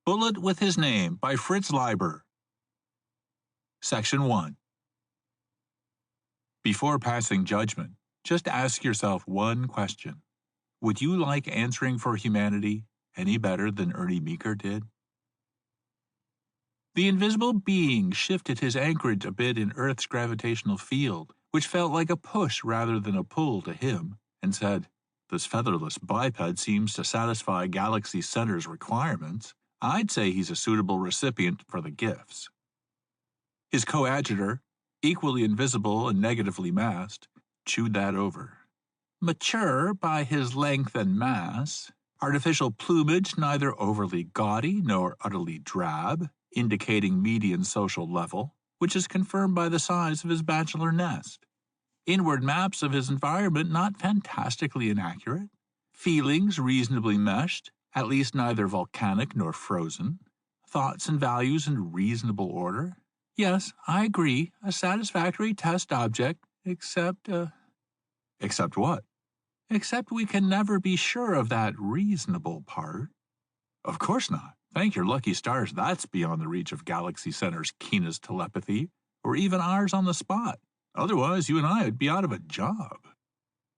Bullet with His Name by Fritz Leiber. Section 1. Before passing judgment, just ask yourself one question. Would you like answering for humanity any better than Ernie Meeker did? The invisible being shifted his anchorage a bit in Earth's gravitational field, which felt like a push rather than a pull to him, and said, "This featherless biped seems to satisfy Galaxy Center's requirements. I'd say he's a suitable recipient for the gifts." His coadjutor, equally invisible and negatively masked, chewed that over. Mature by his length and mass, artificial plumage neither overly gaudy nor utterly drab, indicating median social level, which is confirmed by the size of his bachelor nest. Inward maps of his environment not fantastically inaccurate. Feelings reasonably meshed, at least neither volcanic nor frozen. Thoughts and values in reasonable order. Yes, I agree, a satisfactory test object, except, Except what? Except we can never be sure of that reasonable part. Of course not. Thank your lucky stars that's beyond the reach of Galaxy Center's keenest telepathy, or even ours on the spot. Otherwise, you and I would be out of a job.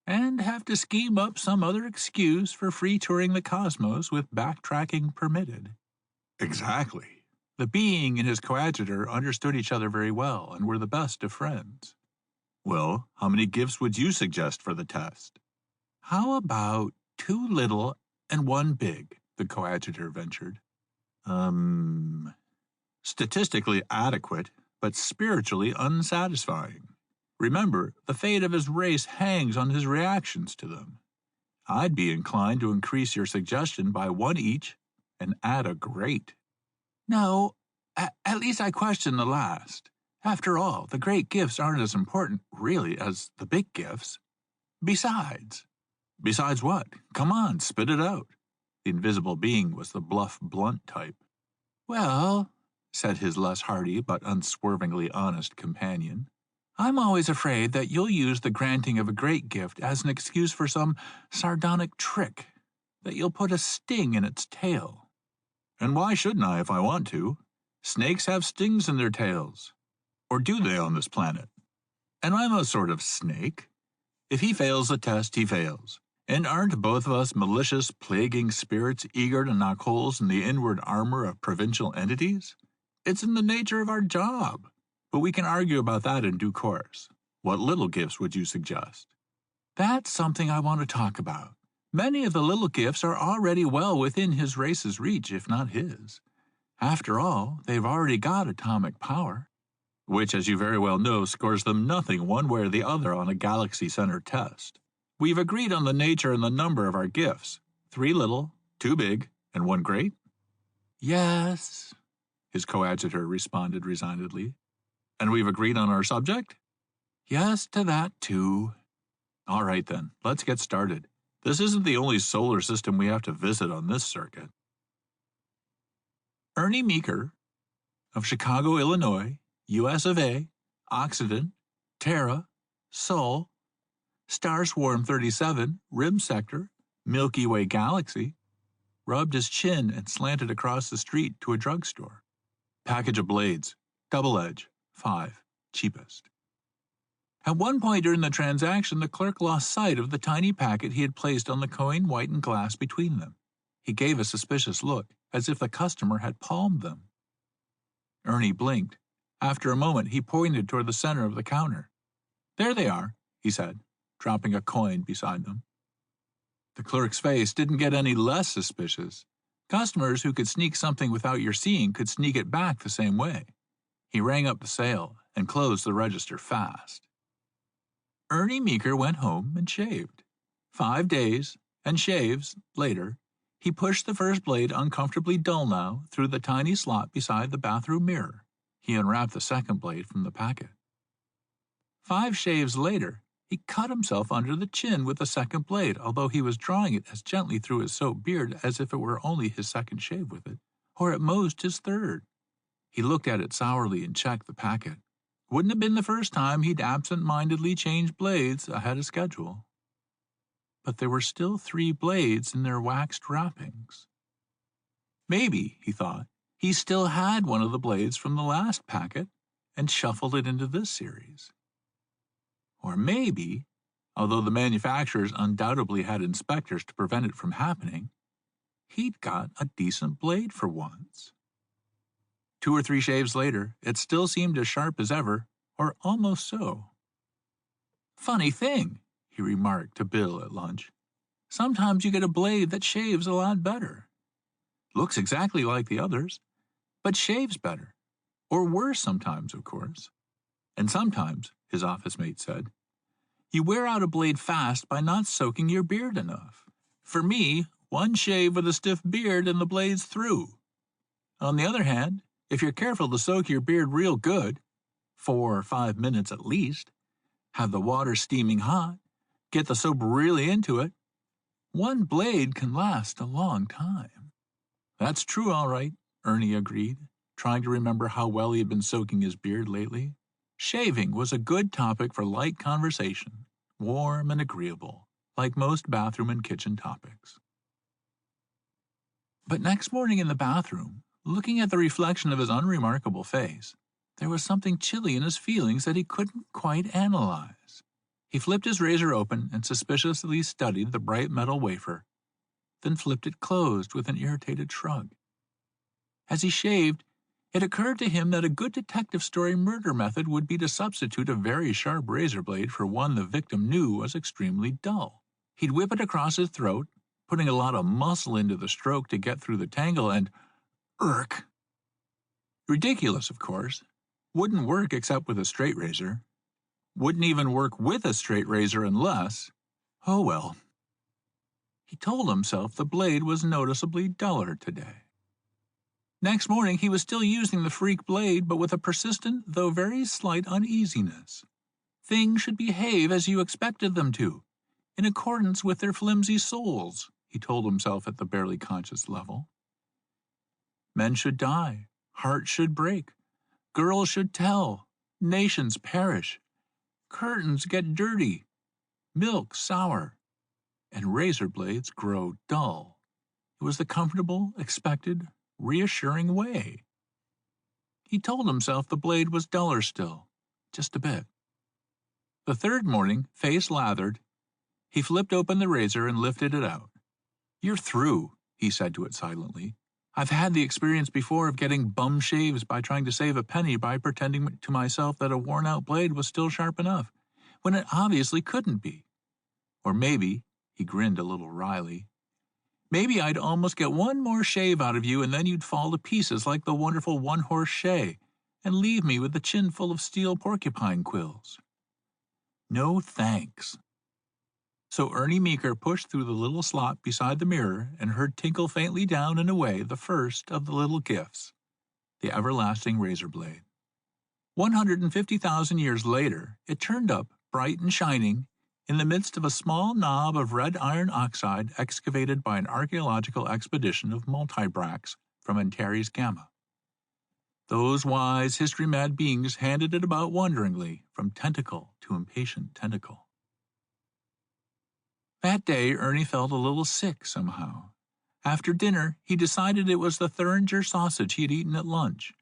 And have to scheme up some other excuse for free touring the cosmos with backtracking permitted. Exactly. The being and his coadjutor understood each other very well and were the best of friends. Well, how many gifts would you suggest for the test? How about 2 little and 1 big, the coadjutor ventured. Statistically adequate, but spiritually unsatisfying. Remember, the fate of his race hangs on his reactions to them. I'd be inclined to increase your suggestion by 1 each and add a great. No, at least I question the last. After all, the great gifts aren't as important, really, as the big gifts. Besides what? Come on, spit it out. The invisible being was the bluff, blunt type. Well, said his less hardy but unswervingly honest companion, I'm always afraid that you'll use the granting of a great gift as an excuse for some sardonic trick, that you'll put a sting in its tail. And why shouldn't I if I want to? Snakes have stings in their tails. Or do they on this planet? And I'm a sort of snake. If he fails the test, he fails. And aren't both of us malicious, plaguing spirits eager to knock holes in the inward armor of provincial entities? It's in the nature of our job. But we can argue about that in due course. What little gifts would you suggest? That's something I want to talk about. Many of the little gifts are already well within his race's reach, if not his. After all, they've already got atomic power, which, as you very well know, scores them nothing one way or the other on a Galaxy Center test. We've agreed on the nature and the number of our gifts. 3 little, 2 big, and 1 great? Yes, his coadjutor responded resignedly. And we've agreed on our subject? Yes to that, too. All right, then, let's get started. This isn't the only solar system we have to visit on this circuit. Ernie Meeker, of Chicago, Illinois, US of A, Occident, Terra, Sol, Star Swarm 37, Rim Sector, Milky Way Galaxy, rubbed his chin and slanted across the street to a drugstore. Package of blades, double edge, 5, cheapest. At one point during the transaction, the clerk lost sight of the tiny packet he had placed on the coin-whitened glass between them. He gave a suspicious look, as if the customer had palmed them. Ernie blinked. After a moment, he pointed toward the center of the counter. There they are, he said, dropping a coin beside them. The clerk's face didn't get any less suspicious. Customers who could sneak something without your seeing could sneak it back the same way. He rang up the sale and closed the register fast. Ernie Meeker went home and shaved. 5 days, and shaves, later, he pushed the first blade, uncomfortably dull now, through the tiny slot beside the bathroom mirror. He unwrapped the second blade from the packet. 5 shaves later, he cut himself under the chin with the second blade, although he was drawing it as gently through his soaked beard as if it were only his second shave with it, or at most his third. He looked at it sourly and checked the packet. Wouldn't have been the first time he'd absent-mindedly changed blades ahead of schedule. But there were still 3 blades in their waxed wrappings. Maybe, he thought, he still had one of the blades from the last packet and shuffled it into this series. Or maybe, although the manufacturers undoubtedly had inspectors to prevent it from happening, he'd got a decent blade for once. 2 or 3 shaves later, it still seemed as sharp as ever, or almost so. "Funny thing," he remarked to Bill at lunch. "Sometimes you get a blade that shaves a lot better. Looks exactly like the others, but shaves better. Or worse sometimes, of course. And sometimes," his office mate said, "you wear out a blade fast by not soaking your beard enough. For me, one shave with a stiff beard and the blade's through. On the other hand, if you're careful to soak your beard real good, 4 or 5 minutes at least, have the water steaming hot, get the soap really into it, one blade can last a long time." "That's true, all right," Ernie agreed, trying to remember how well he had been soaking his beard lately. Shaving was a good topic for light conversation, warm and agreeable, like most bathroom and kitchen topics. But next morning in the bathroom, looking at the reflection of his unremarkable face, there was something chilly in his feelings that he couldn't quite analyze. He flipped his razor open and suspiciously studied the bright metal wafer, then flipped it closed with an irritated shrug. As he shaved, it occurred to him that a good detective story murder method would be to substitute a very sharp razor blade for one the victim knew was extremely dull. He'd whip it across his throat, putting a lot of muscle into the stroke to get through the tangle, and irk. Ridiculous, of course. Wouldn't work except with a straight razor. Wouldn't even work with a straight razor unless, oh well. He told himself the blade was noticeably duller today. Next morning he was still using the freak blade, but with a persistent, though very slight uneasiness. Things should behave as you expected them to, in accordance with their flimsy souls, he told himself at the barely conscious level. Men should die, hearts should break, girls should tell, nations perish, curtains get dirty, milk sour, and razor blades grow dull. It was the comfortable, expected, reassuring way. He told himself the blade was duller still, just a bit. The third morning, face lathered, he flipped open the razor and lifted it out. "You're through," he said to it silently. "I've had the experience before of getting bum shaves by trying to save a penny by pretending to myself that a worn-out blade was still sharp enough, when it obviously couldn't be. Or maybe," he grinned a little wryly, "maybe I'd almost get one more shave out of you and then you'd fall to pieces like the wonderful one-horse shay and leave me with the chin full of steel porcupine quills. No thanks." So Ernie Meeker pushed through the little slot beside the mirror and heard tinkle faintly down and away the first of the little gifts, the everlasting razor blade. 150,000 years later, it turned up, bright and shining, in the midst of a small knob of red iron oxide excavated by an archaeological expedition of multibrax from Antares Gamma. Those wise, history-mad beings handed it about wonderingly from tentacle to impatient tentacle. That day, Ernie felt a little sick somehow. After dinner, he decided it was the Thuringer sausage he had eaten at lunch.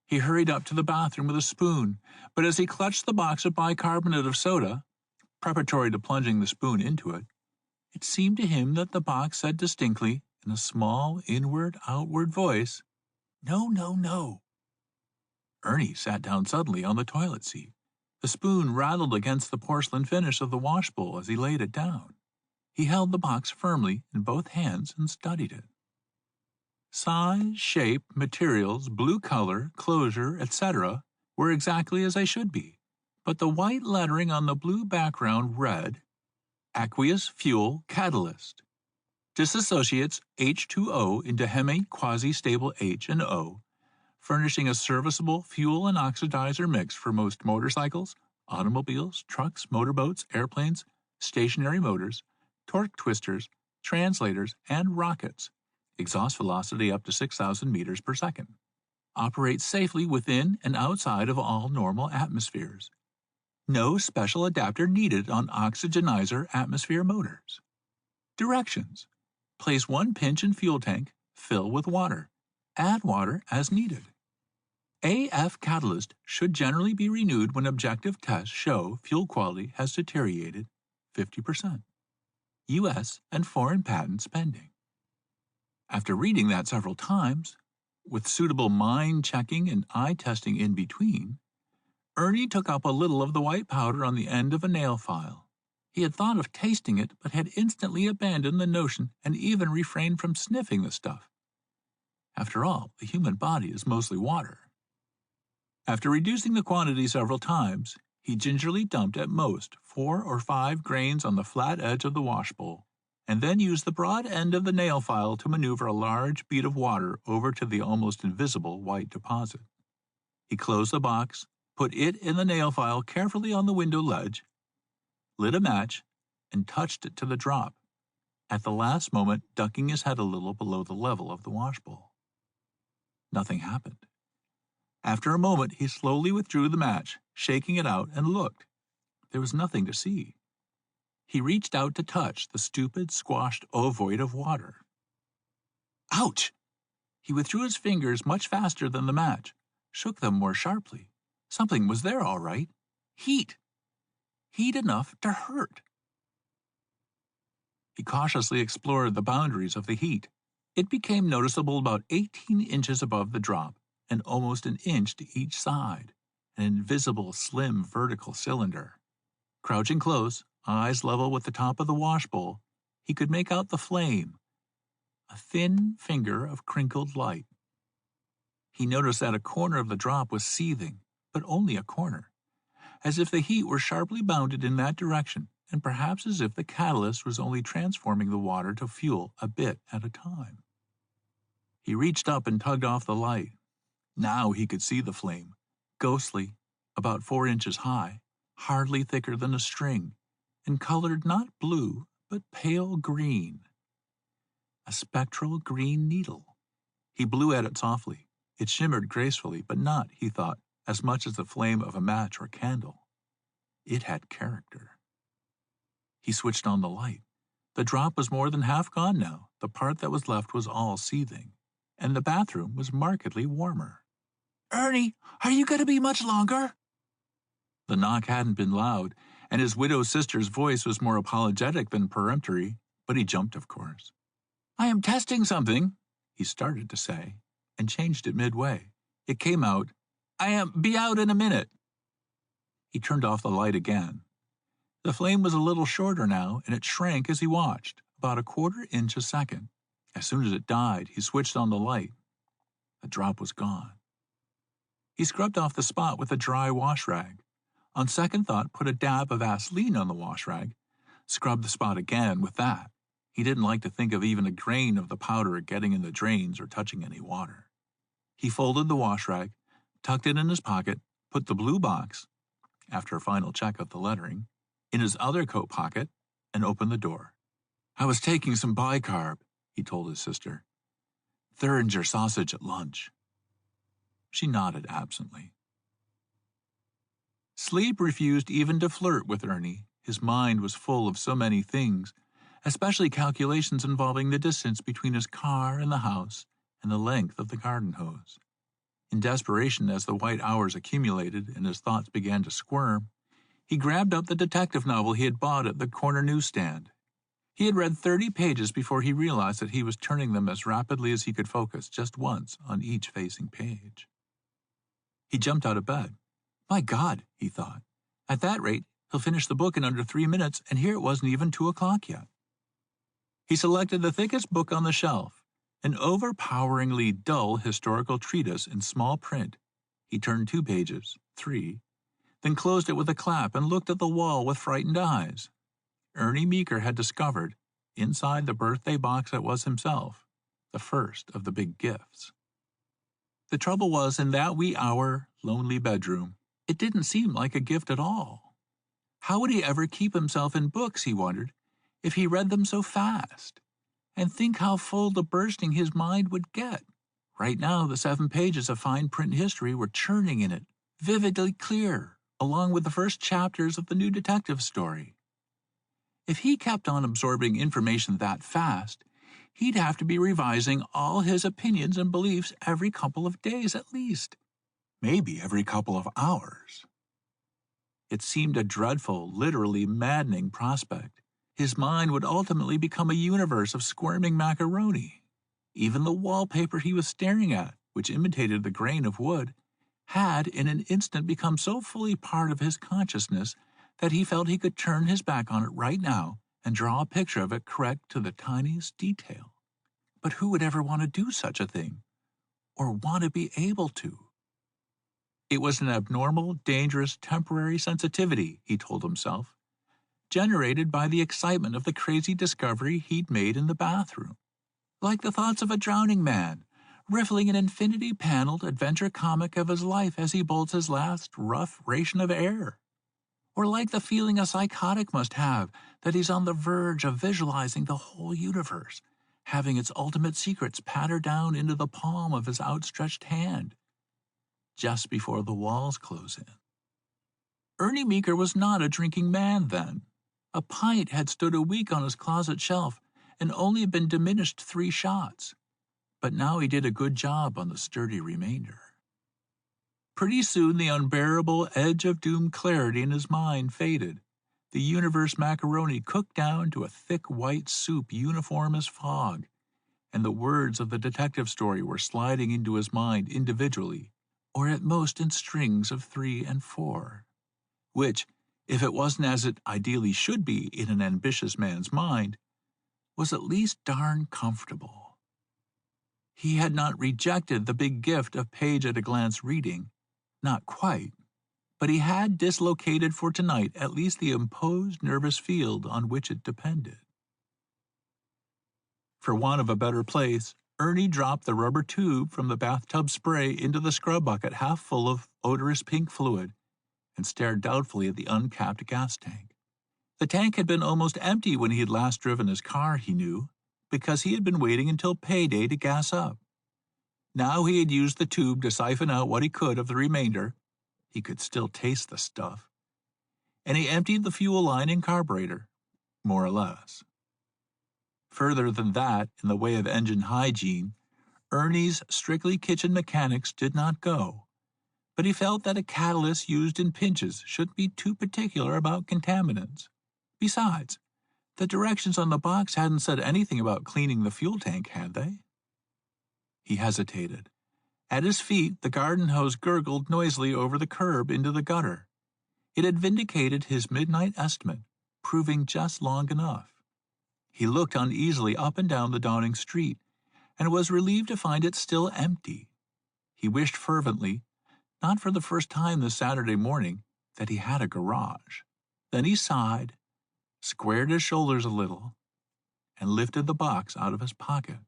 He hurried up to the bathroom with a spoon, but as he clutched the box of bicarbonate of soda, preparatory to plunging the spoon into it, it seemed to him that the box said distinctly, in a small, inward-outward voice, "No, no, no." Ernie sat down suddenly on the toilet seat. The spoon rattled against the porcelain finish of the washbowl as he laid it down. He held the box firmly in both hands and studied it. Size, shape, materials, blue color, closure, etc. were exactly as they should be, but the white lettering on the blue background read, "Aqueous Fuel Catalyst. Disassociates H2O into hemi-quasi-stable H and O, furnishing a serviceable fuel and oxidizer mix for most motorcycles, automobiles, trucks, motorboats, airplanes, stationary motors, torque twisters, translators, and rockets. Exhaust velocity up to 6,000 meters per second. Operates safely within and outside of all normal atmospheres. No special adapter needed on oxygenizer atmosphere motors. Directions. Place one pinch in fuel tank, fill with water. Add water as needed. AF catalyst should generally be renewed when objective tests show fuel quality has deteriorated 50%. U.S. and foreign patents pending. After reading that several times, with suitable mind checking and eye testing in between, Ernie took up a little of the white powder on the end of a nail file. He had thought of tasting it, but had instantly abandoned the notion and even refrained from sniffing the stuff. After all, the human body is mostly water. After reducing the quantity several times, he gingerly dumped at most 4 or 5 grains on the flat edge of the washbowl, and then used the broad end of the nail file to maneuver a large bead of water over to the almost invisible white deposit. He closed the box, put it in the nail file carefully on the window ledge, lit a match, and touched it to the drop, at the last moment ducking his head a little below the level of the washbowl. Nothing happened. After a moment, he slowly withdrew the match, shaking it out, and looked. There was nothing to see. He reached out to touch the stupid, squashed ovoid of water. Ouch! He withdrew his fingers much faster than the match, shook them more sharply. Something was there, all right. Heat. Heat enough to hurt. He cautiously explored the boundaries of the heat. It became noticeable about 18 inches above the drop, and almost an inch to each side, an invisible, slim, vertical cylinder. Crouching close, eyes level with the top of the washbowl, he could make out the flame, a thin finger of crinkled light. He noticed that a corner of the drop was seething, but only a corner, as if the heat were sharply bounded in that direction, and perhaps as if the catalyst was only transforming the water to fuel a bit at a time. He reached up and tugged off the light. Now he could see the flame, ghostly, about 4 inches high, hardly thicker than a string, and colored not blue, but pale green. A spectral green needle. He blew at it softly. It shimmered gracefully, but not, he thought, as much as the flame of a match or candle. It had character. He switched on the light. The drop was more than half gone now. The part that was left was all seething, and the bathroom was markedly warmer. Ernie, are you going to be much longer? The knock hadn't been loud, and his widowed sister's voice was more apologetic than peremptory, but he jumped, of course. I am testing something, he started to say, and changed it midway. It came out, be out in a minute. He turned off the light again. The flame was a little shorter now, and it shrank as he watched, about 1/4 inch a second. As soon as it died, he switched on the light. The drop was gone. He scrubbed off the spot with a dry wash rag. On second thought, put a dab of Vaseline on the wash rag, scrubbed the spot again with that. He didn't like to think of even a grain of the powder getting in the drains or touching any water. He folded the wash rag, tucked it in his pocket, put the blue box, after a final check of the lettering, in his other coat pocket, and opened the door. I was taking some bicarb, he told his sister. Thuringer sausage at lunch. She nodded absently. Sleep refused even to flirt with Ernie. His mind was full of so many things, especially calculations involving the distance between his car and the house and the length of the garden hose. In desperation, as the white hours accumulated and his thoughts began to squirm, he grabbed up the detective novel he had bought at the corner newsstand. He had read 30 pages before he realized that he was turning them as rapidly as he could focus just once on each facing page. He jumped out of bed. My God, he thought. At that rate, he'll finish the book in under 3 minutes, and here it wasn't even 2 o'clock yet. He selected the thickest book on the shelf, an overpoweringly dull historical treatise in small print. He turned 2 pages, 3, then closed it with a clap and looked at the wall with frightened eyes. Ernie Meeker had discovered, inside the birthday box that was himself, the first of the big gifts. The trouble was, in that wee hour, lonely bedroom, it didn't seem like a gift at all. How would he ever keep himself in books, he wondered, if he read them so fast? And think how full to bursting his mind would get. Right now, the 7 pages of fine print history were churning in it, vividly clear, along with the first chapters of the new detective story. If he kept on absorbing information that fast, he'd have to be revising all his opinions and beliefs every couple of days at least, maybe every couple of hours. It seemed a dreadful, literally maddening prospect. His mind would ultimately become a universe of squirming macaroni. Even the wallpaper he was staring at, which imitated the grain of wood, had in an instant become so fully part of his consciousness that he felt he could turn his back on it right now and draw a picture of it correct to the tiniest detail. But who would ever want to do such a thing? Or want to be able to? It was an abnormal, dangerous, temporary sensitivity, he told himself, generated by the excitement of the crazy discovery he'd made in the bathroom. Like the thoughts of a drowning man, riffling an infinity-paneled adventure comic of his life as he bolts his last rough ration of air. Or like the feeling a psychotic must have that he's on the verge of visualizing the whole universe, having its ultimate secrets patter down into the palm of his outstretched hand, just before the walls close in. Ernie Meeker was not a drinking man then. A pint had stood a week on his closet shelf and only been diminished 3 shots, but now he did a good job on the sturdy remainder. Pretty soon the unbearable edge of doom clarity in his mind faded. The universe macaroni cooked down to a thick white soup uniform as fog, and the words of the detective story were sliding into his mind individually, or at most in strings of 3 and 4, which, if it wasn't as it ideally should be in an ambitious man's mind, was at least darn comfortable. He had not rejected the big gift of page-at-a-glance reading, not quite, but he had dislocated for tonight at least the imposed nervous field on which it depended. For want of a better place, Ernie dropped the rubber tube from the bathtub spray into the scrub bucket half full of odorous pink fluid and stared doubtfully at the uncapped gas tank. The tank had been almost empty when he had last driven his car, he knew, because he had been waiting until payday to gas up. Now he had used the tube to siphon out what he could of the remainder. He could still taste the stuff. And he emptied the fuel line and carburetor, more or less. Further than that, in the way of engine hygiene, Ernie's strictly kitchen mechanics did not go, but he felt that a catalyst used in pinches shouldn't be too particular about contaminants. Besides, the directions on the box hadn't said anything about cleaning the fuel tank, had they? He hesitated. At his feet, the garden hose gurgled noisily over the curb into the gutter. It had vindicated his midnight estimate, proving just long enough. He looked uneasily up and down the dawning street, and was relieved to find it still empty. He wished fervently, not for the first time this Saturday morning, that he had a garage. Then he sighed, squared his shoulders a little, and lifted the box out of his pocket.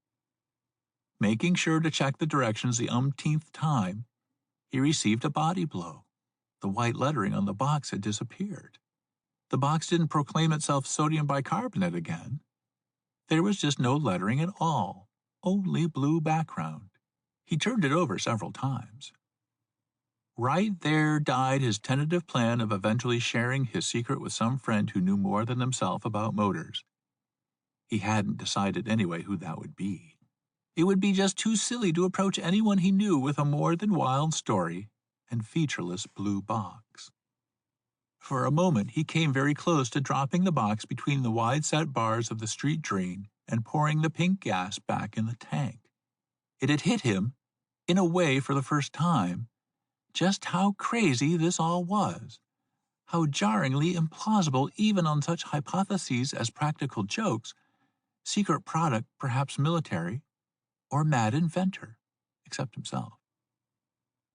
Making sure to check the directions the umpteenth time, he received a body blow. The white lettering on the box had disappeared. The box didn't proclaim itself sodium bicarbonate again. There was just no lettering at all, only blue background. He turned it over several times. Right there died his tentative plan of eventually sharing his secret with some friend who knew more than himself about motors. He hadn't decided anyway who that would be. It would be just too silly to approach anyone he knew with a more than wild story and featureless blue box. For a moment he came very close to dropping the box between the wide-set bars of the street drain and pouring the pink gas back in the tank. It had hit him, in a way for the first time, just how crazy this all was, how jarringly implausible even on such hypotheses as practical jokes, secret product perhaps military, or mad inventor, except himself.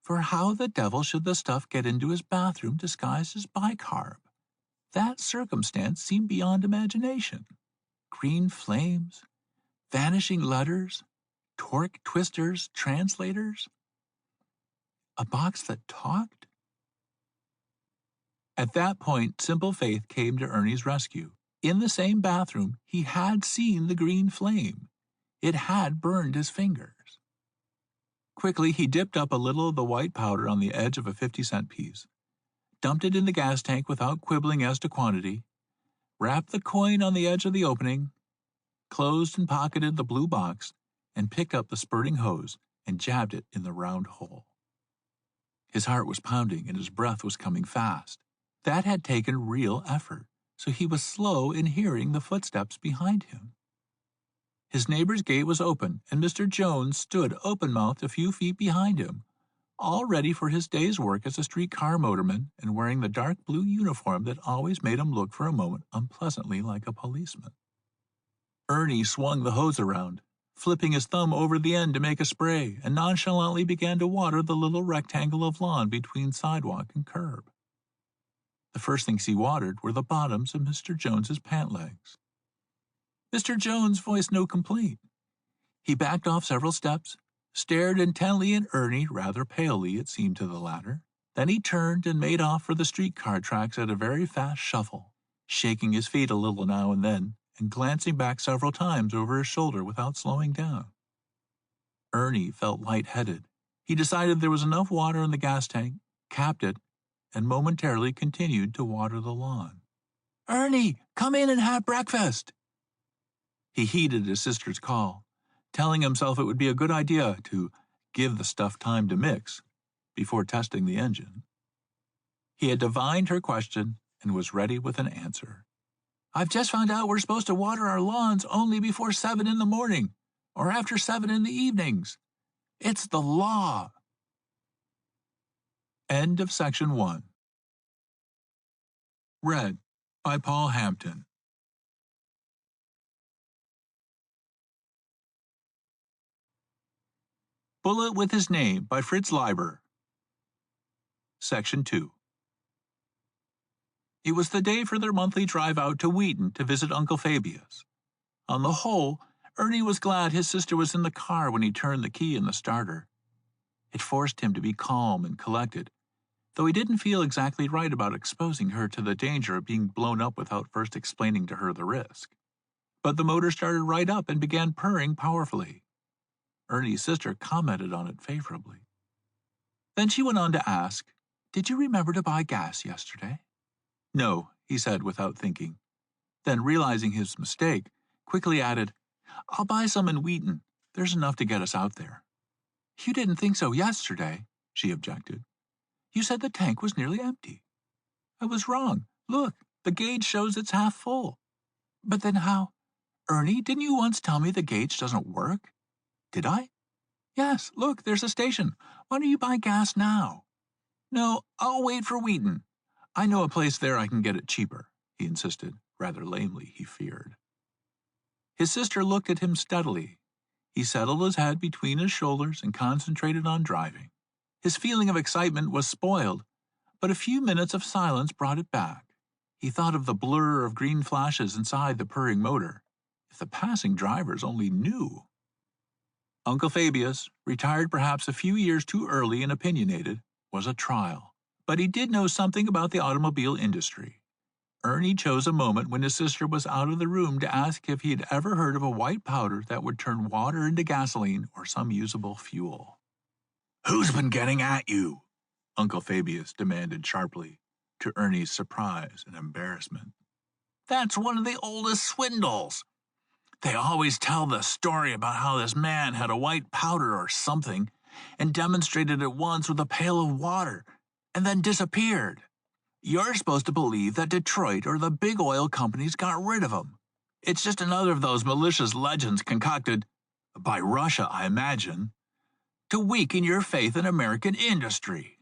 For how the devil should the stuff get into his bathroom disguised as bicarb? That circumstance seemed beyond imagination. Green flames, vanishing letters, torque twisters, translators. A box that talked? At that point, simple faith came to Ernie's rescue. In the same bathroom, he had seen the green flame. It had burned his fingers. Quickly, he dipped up a little of the white powder on the edge of a 50-cent piece, dumped it in the gas tank without quibbling as to quantity, wrapped the coin on the edge of the opening, closed and pocketed the blue box, and picked up the spurting hose and jabbed it in the round hole. His heart was pounding and his breath was coming fast. That had taken real effort, so he was slow in hearing the footsteps behind him. His neighbor's gate was open, and Mr. Jones stood open-mouthed a few feet behind him, all ready for his day's work as a streetcar motorman and wearing the dark blue uniform that always made him look for a moment unpleasantly like a policeman. Ernie swung the hose around, flipping his thumb over the end to make a spray, and nonchalantly began to water the little rectangle of lawn between sidewalk and curb. The first things he watered were the bottoms of Mr. Jones's pant legs. Mr. Jones voiced no complaint. He backed off several steps, stared intently at Ernie, rather palely it seemed to the latter. Then he turned and made off for the streetcar tracks at a very fast shuffle, shaking his feet a little now and then, and glancing back several times over his shoulder without slowing down. Ernie felt lightheaded. He decided there was enough water in the gas tank, capped it, and momentarily continued to water the lawn. "Ernie, come in and have breakfast!" He heeded his sister's call, telling himself it would be a good idea to give the stuff time to mix before testing the engine. He had divined her question and was ready with an answer. "I've just found out we're supposed to water our lawns only before 7 in the morning, or after 7 in the evenings. It's the law." End of section 1. Read by Paul Hampton. Bullet with His Name by Fritz Leiber. Section 2. It was the day for their monthly drive out to Wheaton to visit Uncle Fabius. On the whole, Ernie was glad his sister was in the car when he turned the key in the starter. It forced him to be calm and collected, though he didn't feel exactly right about exposing her to the danger of being blown up without first explaining to her the risk. But the motor started right up and began purring powerfully. Ernie's sister commented on it favorably. Then she went on to ask, "Did you remember to buy gas yesterday?" "No," he said without thinking. Then, realizing his mistake, quickly added, "I'll buy some in Wheaton. There's enough to get us out there." "You didn't think so yesterday," she objected. "You said the tank was nearly empty." "I was wrong. Look, the gauge shows it's half full." "But then how—" "Ernie, didn't you once tell me the gauge doesn't work?" "Did I?" "Yes, look, there's a station. Why don't you buy gas now?" "No, I'll wait for Wheaton. I know a place there I can get it cheaper," he insisted, rather lamely, he feared. His sister looked at him steadily. He settled his head between his shoulders and concentrated on driving. His feeling of excitement was spoiled, but a few minutes of silence brought it back. He thought of the blur of green flashes inside the purring motor. If the passing drivers only knew. Uncle Fabius, retired perhaps a few years too early and opinionated, was a trial. But he did know something about the automobile industry. Ernie chose a moment when his sister was out of the room to ask if he had ever heard of a white powder that would turn water into gasoline or some usable fuel. "Who's been getting at you?" Uncle Fabius demanded sharply, to Ernie's surprise and embarrassment. "That's one of the oldest swindles. They always tell the story about how this man had a white powder or something and demonstrated it once with a pail of water and then disappeared. You're supposed to believe that Detroit or the big oil companies got rid of him. It's just another of those malicious legends concocted, by Russia, I imagine, to weaken your faith in American industry.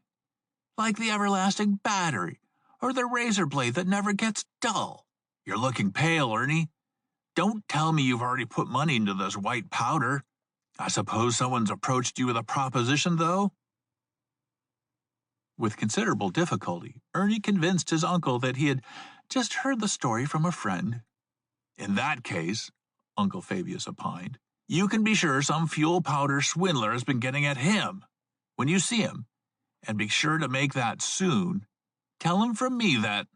Like the everlasting battery or the razor blade that never gets dull. You're looking pale, Ernie. Don't tell me you've already put money into this white powder. I suppose someone's approached you with a proposition, though?" With considerable difficulty, Ernie convinced his uncle that he had just heard the story from a friend. "In that case," Uncle Fabius opined, "you can be sure some fuel powder swindler has been getting at him. When you see him, and be sure to make that soon, tell him from me that—"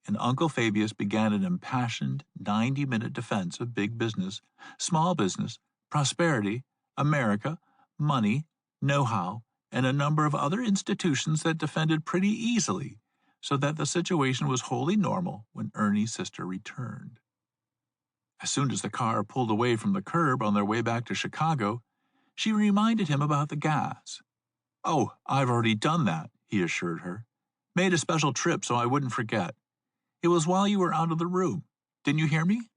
And Uncle Fabius began an impassioned 90-minute defense of big business, small business, prosperity, America, money, know-how, and a number of other institutions that defended pretty easily, so that the situation was wholly normal when Ernie's sister returned. As soon as the car pulled away from the curb on their way back to Chicago, she reminded him about the gas. "Oh, I've already done that," he assured her. "Made a special trip so I wouldn't forget. It was while you were out of the room. Didn't you hear me?"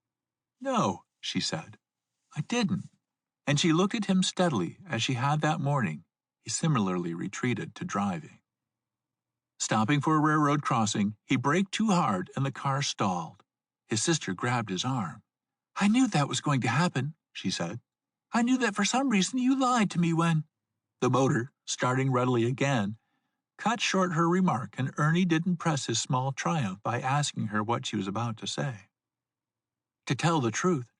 "No," she said. "I didn't." And she looked at him steadily as she had that morning. He similarly retreated to driving. Stopping for a railroad crossing, he braked too hard and the car stalled. His sister grabbed his arm. "I knew that was going to happen," she said. "I knew that for some reason you lied to me when—" The motor, starting readily again, cut short her remark, and Ernie didn't press his small triumph by asking her what she was about to say. To tell the truth,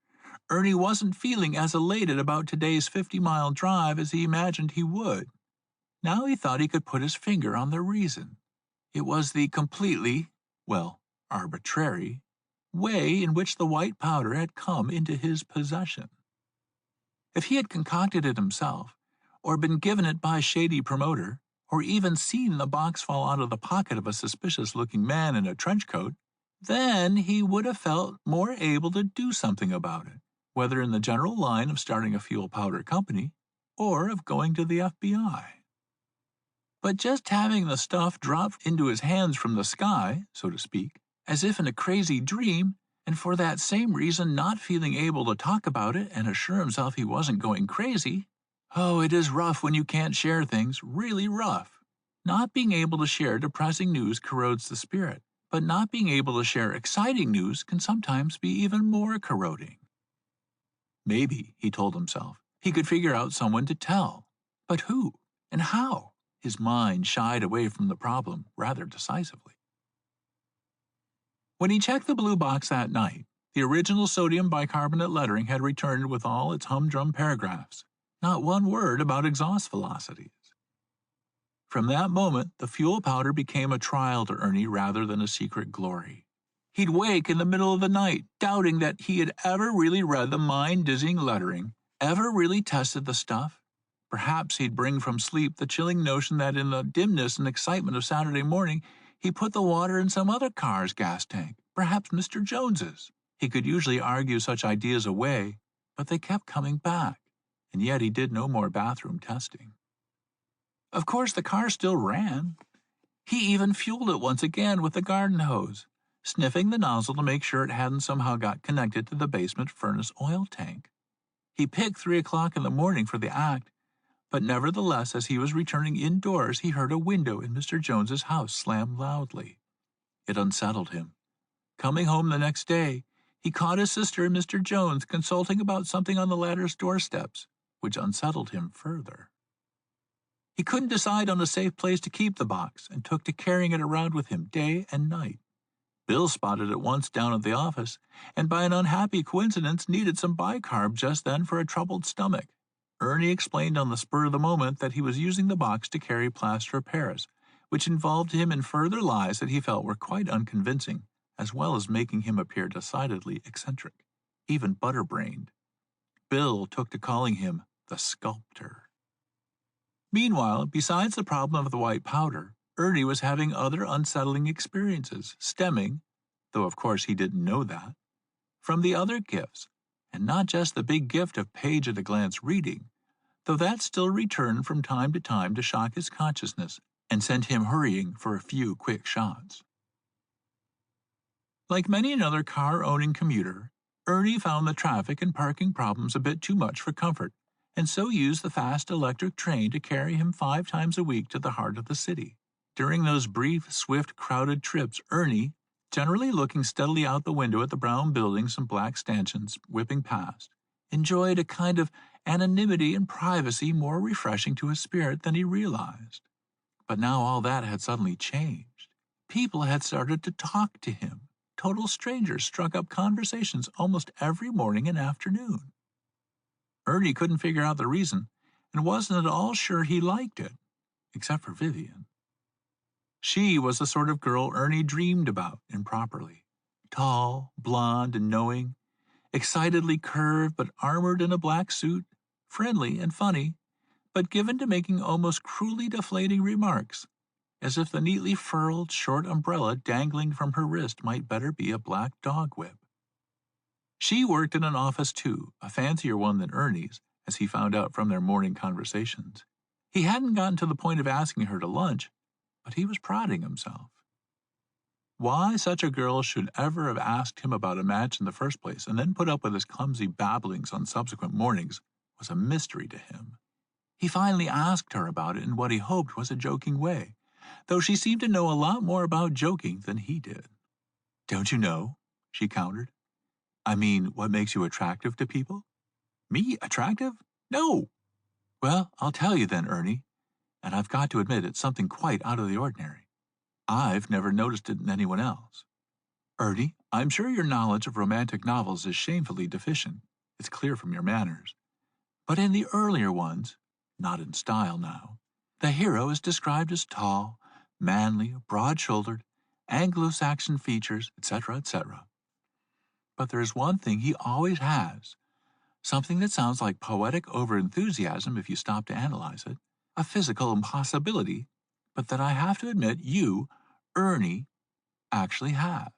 Ernie wasn't feeling as elated about today's 50-mile drive as he imagined he would. Now he thought he could put his finger on the reason. It was the completely, arbitrary, way in which the white powder had come into his possession. If he had concocted it himself, or been given it by a shady promoter, or even seen the box fall out of the pocket of a suspicious-looking man in a trench coat, then he would have felt more able to do something about it, whether in the general line of starting a fuel powder company or of going to the FBI. But just having the stuff drop into his hands from the sky, so to speak, as if in a crazy dream, and for that same reason not feeling able to talk about it and assure himself he wasn't going crazy. Oh, it is rough when you can't share things, really rough. Not being able to share depressing news corrodes the spirit, but not being able to share exciting news can sometimes be even more corroding. Maybe, he told himself, he could figure out someone to tell. But who and how? His mind shied away from the problem rather decisively. When he checked the blue box that night, the original sodium bicarbonate lettering had returned with all its humdrum paragraphs. Not one word about exhaust velocities. From that moment, the fuel powder became a trial to Ernie rather than a secret glory. He'd wake in the middle of the night, doubting that he had ever really read the mind-dizzying lettering, ever really tested the stuff. Perhaps he'd bring from sleep the chilling notion that in the dimness and excitement of Saturday morning, he put the water in some other car's gas tank, perhaps Mr. Jones's. He could usually argue such ideas away, but they kept coming back, and yet he did no more bathroom testing. Of course, the car still ran. He even fueled it once again with the garden hose, sniffing the nozzle to make sure it hadn't somehow got connected to the basement furnace oil tank. He picked 3 o'clock in the morning for the act, but nevertheless, as he was returning indoors, he heard a window in Mr. Jones's house slam loudly. It unsettled him. Coming home the next day, he caught his sister and Mr. Jones consulting about something on the latter's doorsteps, which unsettled him further. He couldn't decide on a safe place to keep the box and took to carrying it around with him day and night. Bill spotted it once down at the office, and by an unhappy coincidence needed some bicarb just then for a troubled stomach. Ernie explained on the spur of the moment that he was using the box to carry plaster of Paris, which involved him in further lies that he felt were quite unconvincing, as well as making him appear decidedly eccentric, even butter-brained. Bill took to calling him the sculptor. Meanwhile, besides the problem of the white powder, Ernie was having other unsettling experiences, stemming, though of course he didn't know that, from the other gifts, and not just the big gift of page-at-a-glance reading, though that still returned from time to time to shock his consciousness and sent him hurrying for a few quick shots. Like many another car-owning commuter, Ernie found the traffic and parking problems a bit too much for comfort, and so used the fast electric train to carry him 5 times a week to the heart of the city. During those brief, swift, crowded trips, Ernie, generally looking steadily out the window at the brown buildings and black stanchions whipping past, enjoyed a kind of anonymity and privacy more refreshing to his spirit than he realized. But now all that had suddenly changed. People had started to talk to him. Total strangers struck up conversations almost every morning and afternoon. Ernie couldn't figure out the reason, and wasn't at all sure he liked it, except for Vivian. She was the sort of girl Ernie dreamed about improperly. Tall, blonde, and knowing, excitedly curved but armored in a black suit, friendly and funny, but given to making almost cruelly deflating remarks, as if the neatly furled short umbrella dangling from her wrist might better be a black dog whip. She worked in an office too, a fancier one than Ernie's, as he found out from their morning conversations. He hadn't gotten to the point of asking her to lunch, but he was prodding himself. Why such a girl should ever have asked him about a match in the first place and then put up with his clumsy babblings on subsequent mornings was a mystery to him. He finally asked her about it in what he hoped was a joking way, though she seemed to know a lot more about joking than he did. "Don't you know?" she countered. "I mean, what makes you attractive to people?" "Me attractive? No." "Well, I'll tell you then, Ernie, and I've got to admit it's something quite out of the ordinary. I've never noticed it in anyone else. Ernie, I'm sure your knowledge of romantic novels is shamefully deficient. It's clear from your manners. But in the earlier ones, not in style now, the hero is described as tall, manly, broad-shouldered, Anglo-Saxon features, etc., etc. But there's one thing he always has, something that sounds like poetic overenthusiasm if you stop to analyze it, a physical impossibility, but that I have to admit you, Ernie, actually have.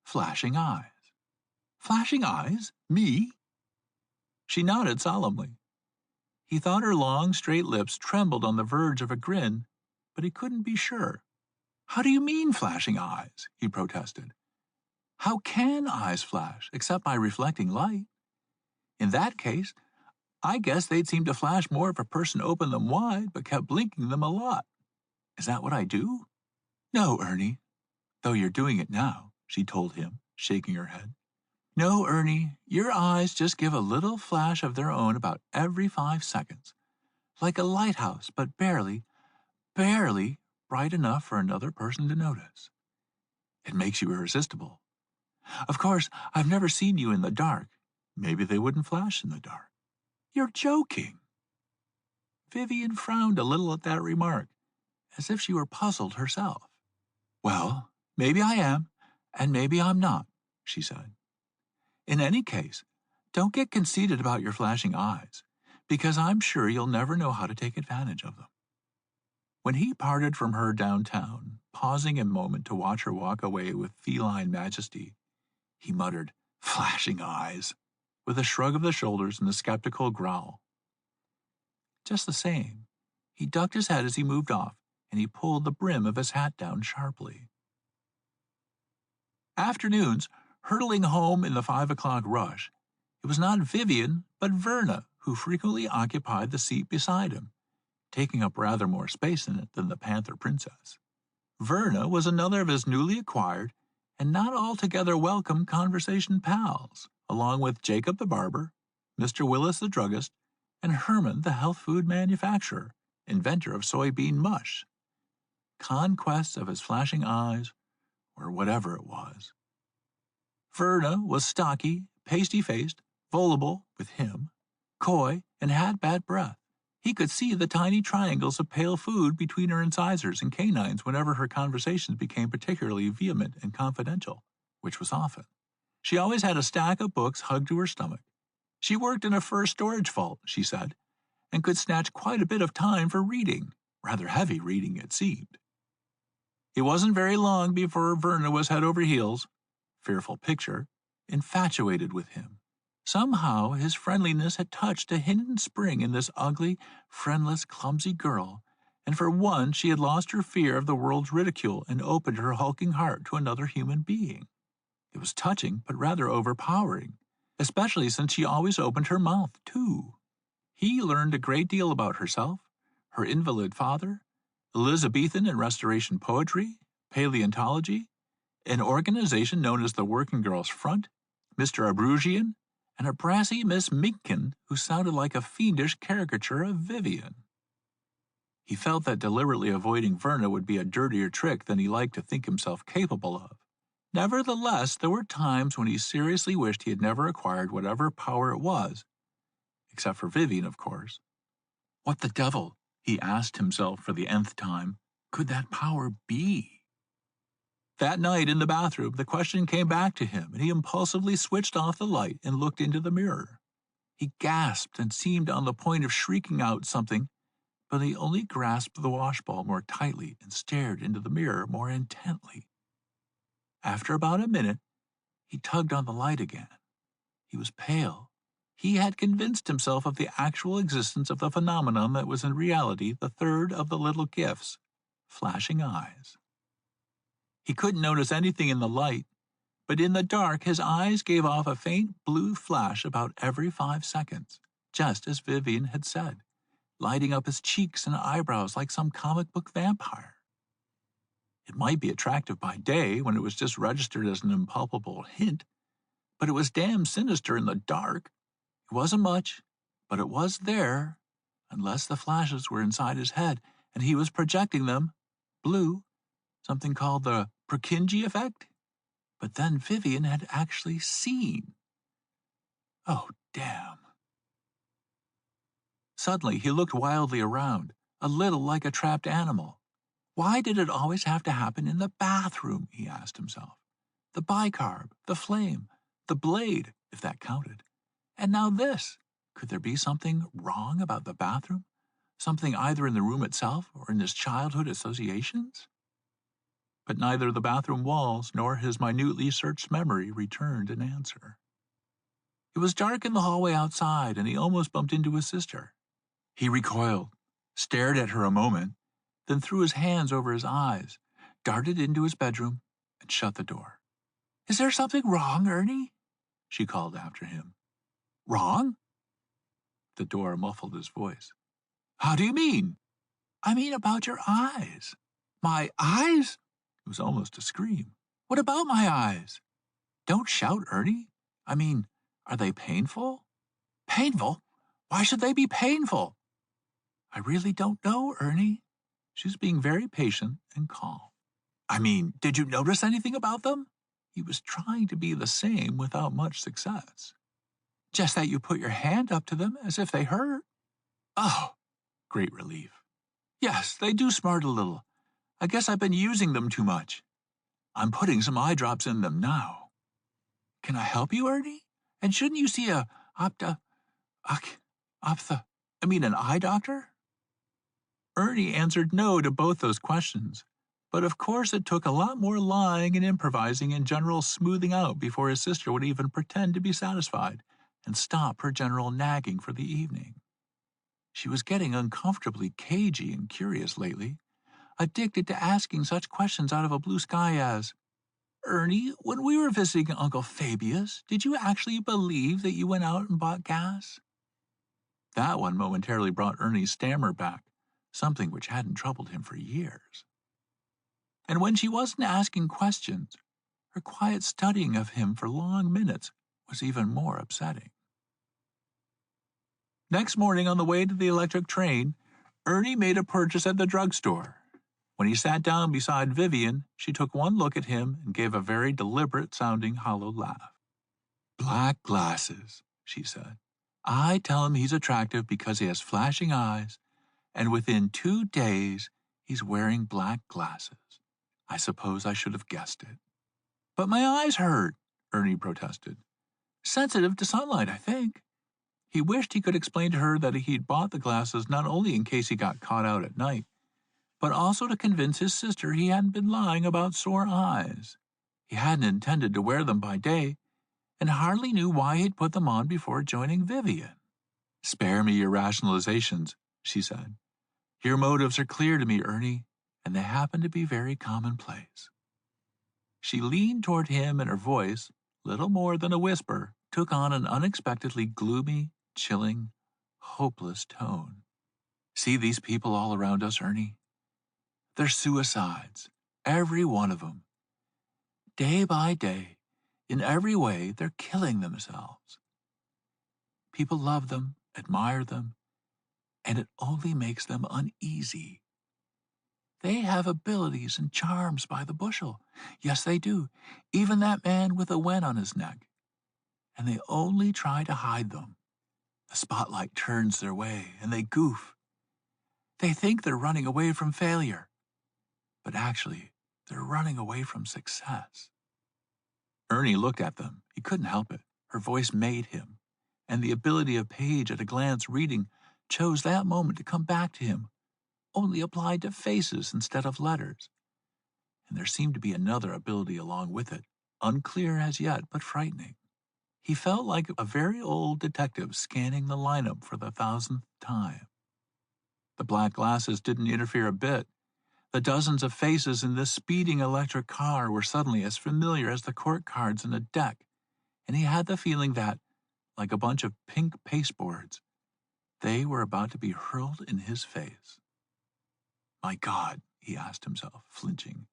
Flashing eyes." "Flashing eyes? Me?" She nodded solemnly. He thought her long, straight lips trembled on the verge of a grin, but he couldn't be sure. "How do you mean, flashing eyes?" he protested. "How can eyes flash, except by reflecting light? In that case, I guess they'd seem to flash more if a person opened them wide but kept blinking them a lot. Is that what I do?" "No, Ernie, though you're doing it now," she told him, shaking her head. "No, Ernie, your eyes just give a little flash of their own about every 5 seconds, like a lighthouse, but barely bright enough for another person to notice. It makes you irresistible. Of course, I've never seen you in the dark. Maybe they wouldn't flash in the dark." "You're joking." Vivian frowned a little at that remark, as if she were puzzled herself. "Well, maybe I am, and maybe I'm not," she said. "In any case, don't get conceited about your flashing eyes, because I'm sure you'll never know how to take advantage of them." When he parted from her downtown, pausing a moment to watch her walk away with feline majesty, he muttered, "Flashing eyes," with a shrug of the shoulders and a skeptical growl. Just the same, he ducked his head as he moved off, and he pulled the brim of his hat down sharply. Afternoons, hurtling home in the 5 o'clock rush, it was not Vivian, but Verna who frequently occupied the seat beside him, taking up rather more space in it than the Panther Princess. Verna was another of his newly acquired and not altogether welcome conversation pals, along with Jacob the barber, Mr. Willis the druggist, and Herman the health food manufacturer, inventor of soybean mush. Conquests of his flashing eyes, or whatever it was. Verna was stocky, pasty-faced, voluble with him, coy, and had bad breath. He could see the tiny triangles of pale food between her incisors and canines whenever her conversations became particularly vehement and confidential, which was often. She always had a stack of books hugged to her stomach. She worked in a fur storage vault, she said, and could snatch quite a bit of time for reading, rather heavy reading it seemed. It wasn't very long before Verna was head over heels, fearful picture, infatuated with him. Somehow his friendliness had touched a hidden spring in this ugly, friendless, clumsy girl, and for once she had lost her fear of the world's ridicule and opened her hulking heart to another human being. It was touching, but rather overpowering, especially since she always opened her mouth, too. He learned a great deal about herself, her invalid father, Elizabethan and Restoration poetry, paleontology, an organization known as the Working Girls' Front, Mr. Abruzzian, and a brassy Miss Minkin who sounded like a fiendish caricature of Vivian. He felt that deliberately avoiding Verna would be a dirtier trick than he liked to think himself capable of. Nevertheless, there were times when he seriously wished he had never acquired whatever power it was, except for Vivian, of course. What the devil, he asked himself for the nth time, could that power be? That night in the bathroom, the question came back to him, and he impulsively switched off the light and looked into the mirror. He gasped and seemed on the point of shrieking out something, but he only grasped the washball more tightly and stared into the mirror more intently. After about a minute, he tugged on the light again. He was pale. He had convinced himself of the actual existence of the phenomenon that was in reality the third of the little gifts, flashing eyes. He couldn't notice anything in the light, but in the dark his eyes gave off a faint blue flash about every 5 seconds, just as Vivian had said, lighting up his cheeks and eyebrows like some comic book vampire. It might be attractive by day when it was just registered as an impalpable hint, but it was damn sinister in the dark. It wasn't much, but it was there, unless the flashes were inside his head and he was projecting them, blue, something called the Purkinje effect. But then Vivian had actually seen. Oh, damn. Suddenly he looked wildly around, a little like a trapped animal. Why did it always have to happen in the bathroom, he asked himself. The bicarb, the flame, the blade, if that counted. And now this. Could there be something wrong about the bathroom? Something either in the room itself or in his childhood associations? But neither the bathroom walls nor his minutely searched memory returned an answer. It was dark in the hallway outside, and he almost bumped into his sister. He recoiled, stared at her a moment, then threw his hands over his eyes, darted into his bedroom, and shut the door. "Is there something wrong, Ernie?" she called after him. "Wrong?" The door muffled his voice. "How do you mean?" "I mean about your eyes." "My eyes?" It was almost a scream. "What about my eyes?" "Don't shout, Ernie. I mean, are they painful?" "Painful? Why should they be painful?" "I really don't know, Ernie." She was being very patient and calm. "I mean, did you notice anything about them?" He was trying to be the same without much success. "Just that you put your hand up to them as if they hurt." "Oh!" Great relief. "Yes, they do smart a little. I guess I've been using them too much. I'm putting some eye drops in them now." "Can I help you, Ernie? And shouldn't you see an eye doctor?" Ernie answered no to both those questions, but of course it took a lot more lying and improvising and general smoothing out before his sister would even pretend to be satisfied and stop her general nagging for the evening. She was getting uncomfortably cagey and curious lately, addicted to asking such questions out of a blue sky as, "Ernie, when we were visiting Uncle Fabius, did you actually believe that you went out and bought gas?" That one momentarily brought Ernie's stammer back, something which hadn't troubled him for years. And when she wasn't asking questions, her quiet studying of him for long minutes was even more upsetting. Next morning on the way to the electric train, Ernie made a purchase at the drugstore. When he sat down beside Vivian, she took one look at him and gave a very deliberate-sounding hollow laugh. "Black glasses," she said. "I tell him he's attractive because he has flashing eyes, and within 2 days he's wearing black glasses. I suppose I should have guessed it." "But my eyes hurt," Ernie protested. "Sensitive to sunlight, I think." He wished he could explain to her that he'd bought the glasses not only in case he got caught out at night, but also to convince his sister he hadn't been lying about sore eyes. He hadn't intended to wear them by day, and hardly knew why he'd put them on before joining Vivian. "Spare me your rationalizations," she said. "Your motives are clear to me, Ernie, and they happen to be very commonplace." She leaned toward him, and her voice, little more than a whisper, took on an unexpectedly gloomy, chilling, hopeless tone. "See these people all around us, Ernie? They're suicides, every one of them. Day by day, in every way, they're killing themselves. People love them, admire them, and it only makes them uneasy. They have abilities and charms by the bushel. Yes, they do. Even that man with a wen on his neck. And they only try to hide them. The spotlight turns their way, and they goof. They think they're running away from failure, but actually, they're running away from success." Ernie looked at them. He couldn't help it. Her voice made him, and the ability of Page at a glance reading chose that moment to come back to him, only applied to faces instead of letters. And there seemed to be another ability along with it, unclear as yet, but frightening. He felt like a very old detective scanning the lineup for the 1,000th time. The black glasses didn't interfere a bit. The dozens of faces in this speeding electric car were suddenly as familiar as the court cards in a deck, and he had the feeling that, like a bunch of pink pasteboards, they were about to be hurled in his face. My God, he asked himself, flinching,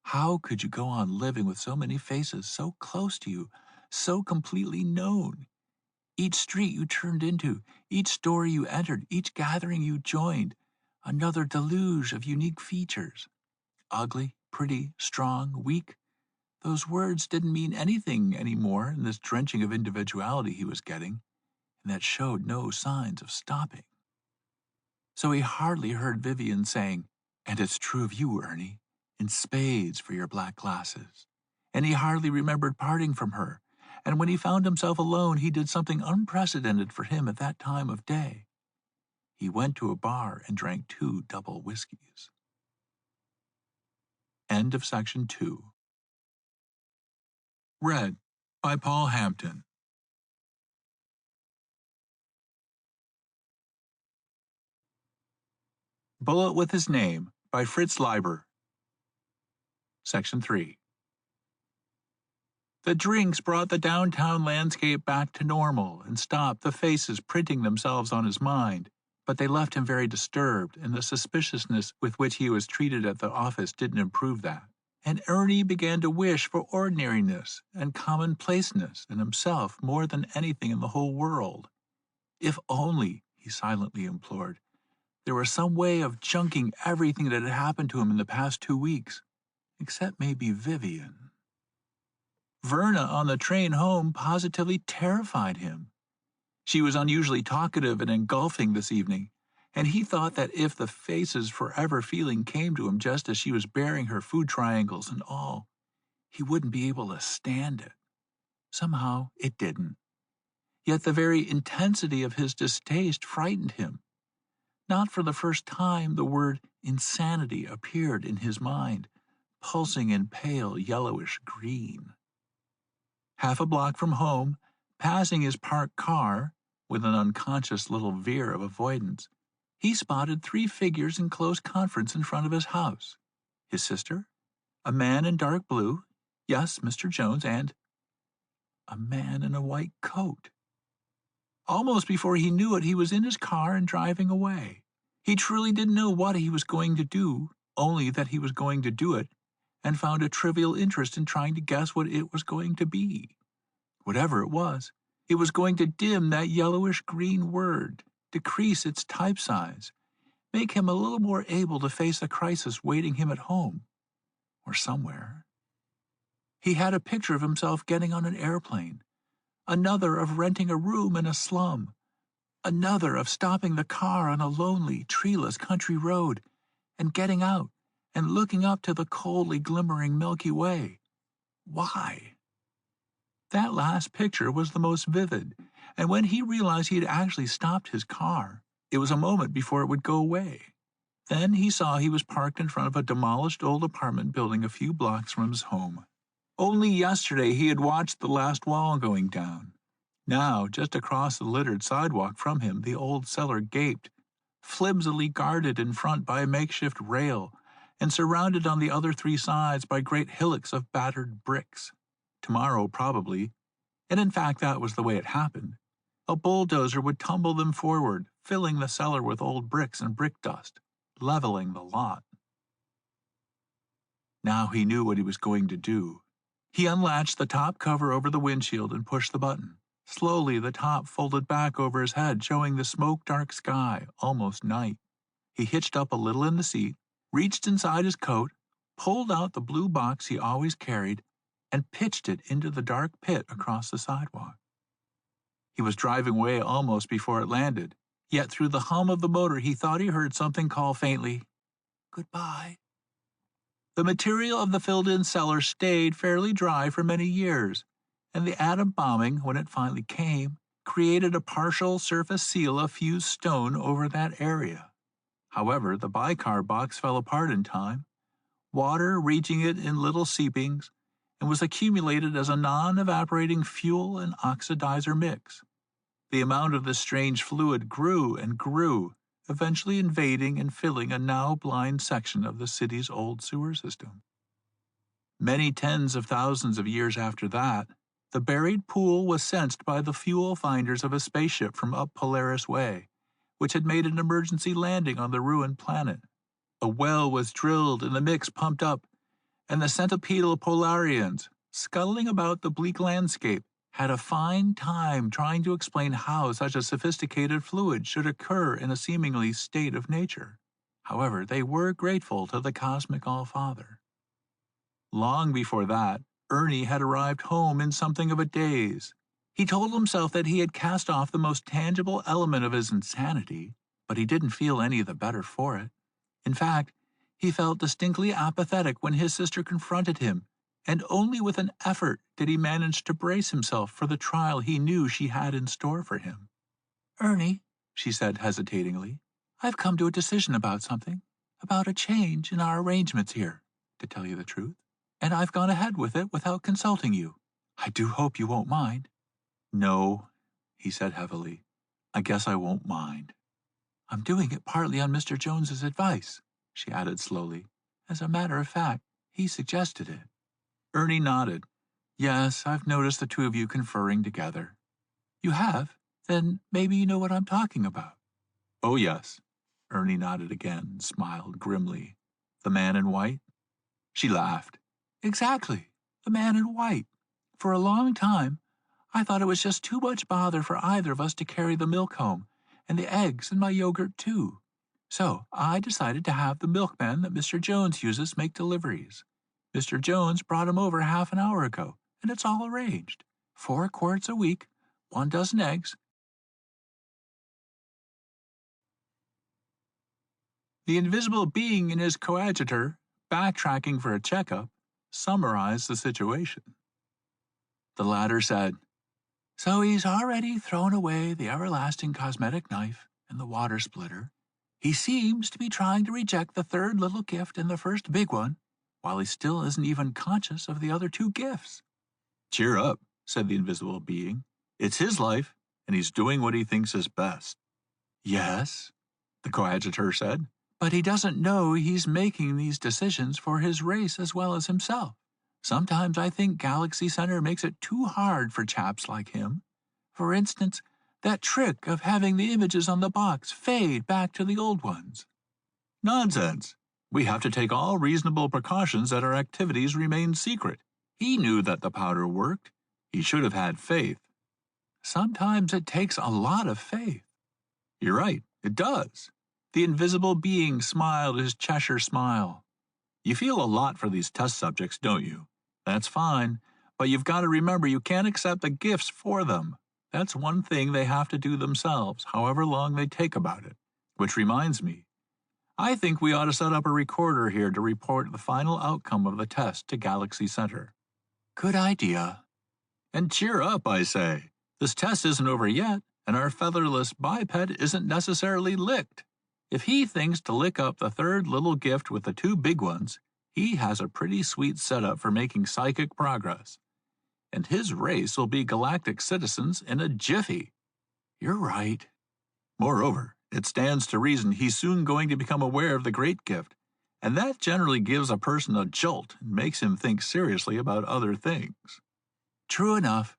how could you go on living with so many faces so close to you, so completely known? Each street you turned into, each store you entered, each gathering you joined, another deluge of unique features. Ugly, pretty, strong, weak. Those words didn't mean anything anymore in this drenching of individuality he was getting, and that showed no signs of stopping. So he hardly heard Vivian saying, "And it's true of you, Ernie, in spades for your black glasses." And he hardly remembered parting from her, and when he found himself alone, he did something unprecedented for him at that time of day. He went to a bar and drank 2 double whiskeys. End of section 2. Read by Paul Hampton. Bullet with His Name by Fritz Leiber. Section 3. The drinks brought the downtown landscape back to normal and stopped the faces printing themselves on his mind, but they left him very disturbed, and the suspiciousness with which he was treated at the office didn't improve that. And Ernie began to wish for ordinariness and commonplaceness in himself more than anything in the whole world. If only, he silently implored, there were some way of junking everything that had happened to him in the past 2 weeks, except maybe Vivian. Verna on the train home positively terrified him. She was unusually talkative and engulfing this evening, and he thought that if the faces forever feeling came to him just as she was bearing her food triangles and all, he wouldn't be able to stand it. Somehow it didn't. Yet the very intensity of his distaste frightened him. Not for the first time the word insanity appeared in his mind, pulsing in pale yellowish green. Half a block from home, passing his parked car, with an unconscious little veer of avoidance, he spotted 3 figures in close conference in front of his house. His sister, a man in dark blue, yes, Mr. Jones, and a man in a white coat. Almost before he knew it, he was in his car and driving away. He truly didn't know what he was going to do, only that he was going to do it, and found a trivial interest in trying to guess what it was going to be. Whatever it was going to dim that yellowish-green word, decrease its type size, make him a little more able to face the crisis waiting him at home, or somewhere. He had a picture of himself getting on an airplane, another of renting a room in a slum, another of stopping the car on a lonely, treeless country road and getting out and looking up to the coldly glimmering Milky Way. Why? That last picture was the most vivid, and when he realized he had actually stopped his car, it was a moment before it would go away. Then he saw he was parked in front of a demolished old apartment building a few blocks from his home. Only yesterday he had watched the last wall going down. Now, just across the littered sidewalk from him, the old cellar gaped, flimsily guarded in front by a makeshift rail, and surrounded on the other 3 sides by great hillocks of battered bricks. Tomorrow, probably, and in fact that was the way it happened, a bulldozer would tumble them forward, filling the cellar with old bricks and brick dust, leveling the lot. Now he knew what he was going to do. He unlatched the top cover over the windshield and pushed the button. Slowly the top folded back over his head, showing the smoke-dark sky, almost night. He hitched up a little in the seat, reached inside his coat, pulled out the blue box he always carried, and pitched it into the dark pit across the sidewalk. He was driving away almost before it landed, yet through the hum of the motor he thought he heard something call faintly, "Goodbye." The material of the filled-in cellar stayed fairly dry for many years, and the atom bombing, when it finally came, created a partial surface seal of fused stone over that area. However, the bicar box fell apart in time, water reaching it in little seepings, and was accumulated as a non-evaporating fuel and oxidizer mix. The amount of this strange fluid grew and grew, eventually invading and filling a now blind section of the city's old sewer system. Many tens of thousands of years after that, the buried pool was sensed by the fuel finders of a spaceship from up Polaris Way, which had made an emergency landing on the ruined planet. A well was drilled and the mix pumped up, and the centipedal Polarians, scuttling about the bleak landscape, had a fine time trying to explain how such a sophisticated fluid should occur in a seemingly state of nature. However, they were grateful to the cosmic All-Father. Long before that, Ernie had arrived home in something of a daze. He told himself that he had cast off the most tangible element of his insanity, but he didn't feel any the better for it. In fact, he felt distinctly apathetic when his sister confronted him, and only with an effort did he manage to brace himself for the trial he knew she had in store for him. "Ernie," she said hesitatingly, "I've come to a decision about something, about a change in our arrangements here, to tell you the truth, and I've gone ahead with it without consulting you. I do hope you won't mind." "No," he said heavily, "I guess I won't mind." "I'm doing it partly on Mr. Jones's advice," she added slowly. "As a matter of fact, he suggested it." Ernie nodded. "Yes, I've noticed the two of you conferring together." "You have? Then maybe you know what I'm talking about." "Oh, yes." Ernie nodded again and smiled grimly. "The man in white?" She laughed. "Exactly, the man in white. For a long time, I thought it was just too much bother for either of us to carry the milk home, and the eggs and my yogurt too. So I decided to have the milkman that Mr. Jones uses make deliveries. Mr. Jones brought him over half an hour ago, and it's all arranged. 4 quarts a week, 1 dozen eggs." The invisible being and his coadjutor, backtracking for a checkup, summarized the situation. The latter said, "So he's already thrown away the everlasting cosmetic knife and the water splitter. He seems to be trying to reject the third little gift and the first big one, while he still isn't even conscious of the other 2 gifts." "Cheer up," said the invisible being. "It's his life, and he's doing what he thinks is best." "Yes," the coadjutor said, "but he doesn't know he's making these decisions for his race as well as himself. Sometimes I think Galaxy Center makes it too hard for chaps like him. For instance, that trick of having the images on the box fade back to the old ones." "Nonsense. We have to take all reasonable precautions that our activities remain secret. He knew that the powder worked. He should have had faith." "Sometimes it takes a lot of faith." "You're right, it does." The invisible being smiled his Cheshire smile. "You feel a lot for these test subjects, don't you? That's fine, but you've got to remember you can't accept the gifts for them. That's one thing they have to do themselves, however long they take about it. Which reminds me, I think we ought to set up a recorder here to report the final outcome of the test to Galaxy Center." "Good idea." "And cheer up, I say. This test isn't over yet, and our featherless biped isn't necessarily licked. If he thinks to lick up the third little gift with the 2 big ones, he has a pretty sweet setup for making psychic progress. And his race will be galactic citizens in a jiffy." "You're right." "Moreover, it stands to reason he's soon going to become aware of the great gift, and that generally gives a person a jolt and makes him think seriously about other things." "True enough,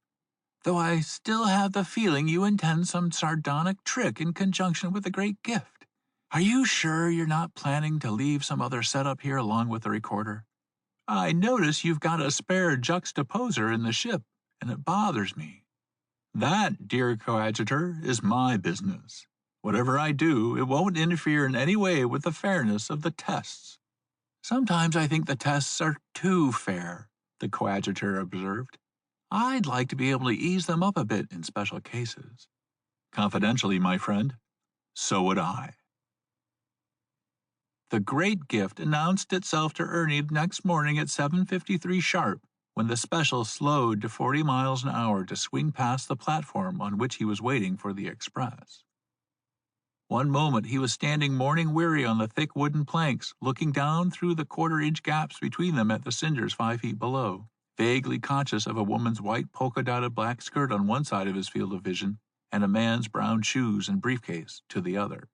though I still have the feeling you intend some sardonic trick in conjunction with the great gift. Are you sure you're not planning to leave some other setup here along with the recorder? I notice you've got a spare juxtaposer in the ship, and it bothers me." "That, dear coadjutor, is my business. Whatever I do, it won't interfere in any way with the fairness of the tests." "Sometimes I think the tests are too fair," the coadjutor observed. "I'd like to be able to ease them up a bit in special cases." "Confidentially, my friend, so would I." The great gift announced itself to Ernie next morning at 7:53 sharp, when the special slowed to 40 miles an hour to swing past the platform on which he was waiting for the express. One moment he was standing morning-weary on the thick wooden planks, looking down through the quarter-inch gaps between them at the cinders 5 feet below, vaguely conscious of a woman's white polka-dotted black skirt on one side of his field of vision and a man's brown shoes and briefcase to the other.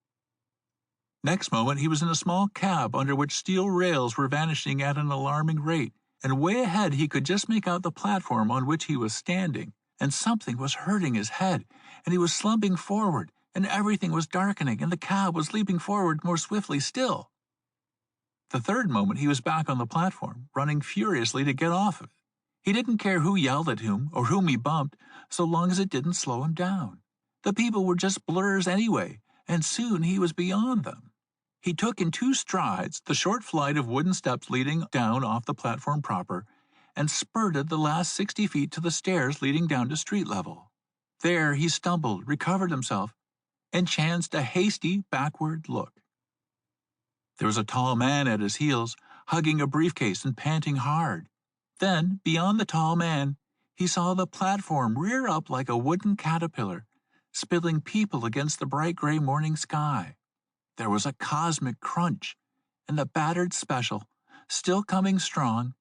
Next moment, he was in a small cab under which steel rails were vanishing at an alarming rate, and way ahead he could just make out the platform on which he was standing, and something was hurting his head, and he was slumping forward, and everything was darkening, and the cab was leaping forward more swiftly still. The third moment he was back on the platform, running furiously to get off of it. He didn't care who yelled at him or whom he bumped, so long as it didn't slow him down. The people were just blurs anyway, and soon he was beyond them. He took in 2 strides the short flight of wooden steps leading down off the platform proper, and spurted the last 60 feet to the stairs leading down to street level. There he stumbled, recovered himself, and chanced a hasty backward look. There was a tall man at his heels, hugging a briefcase and panting hard. Then, beyond the tall man, he saw the platform rear up like a wooden caterpillar, spilling people against the bright gray morning sky. There was a cosmic crunch, and the battered special, still coming strong,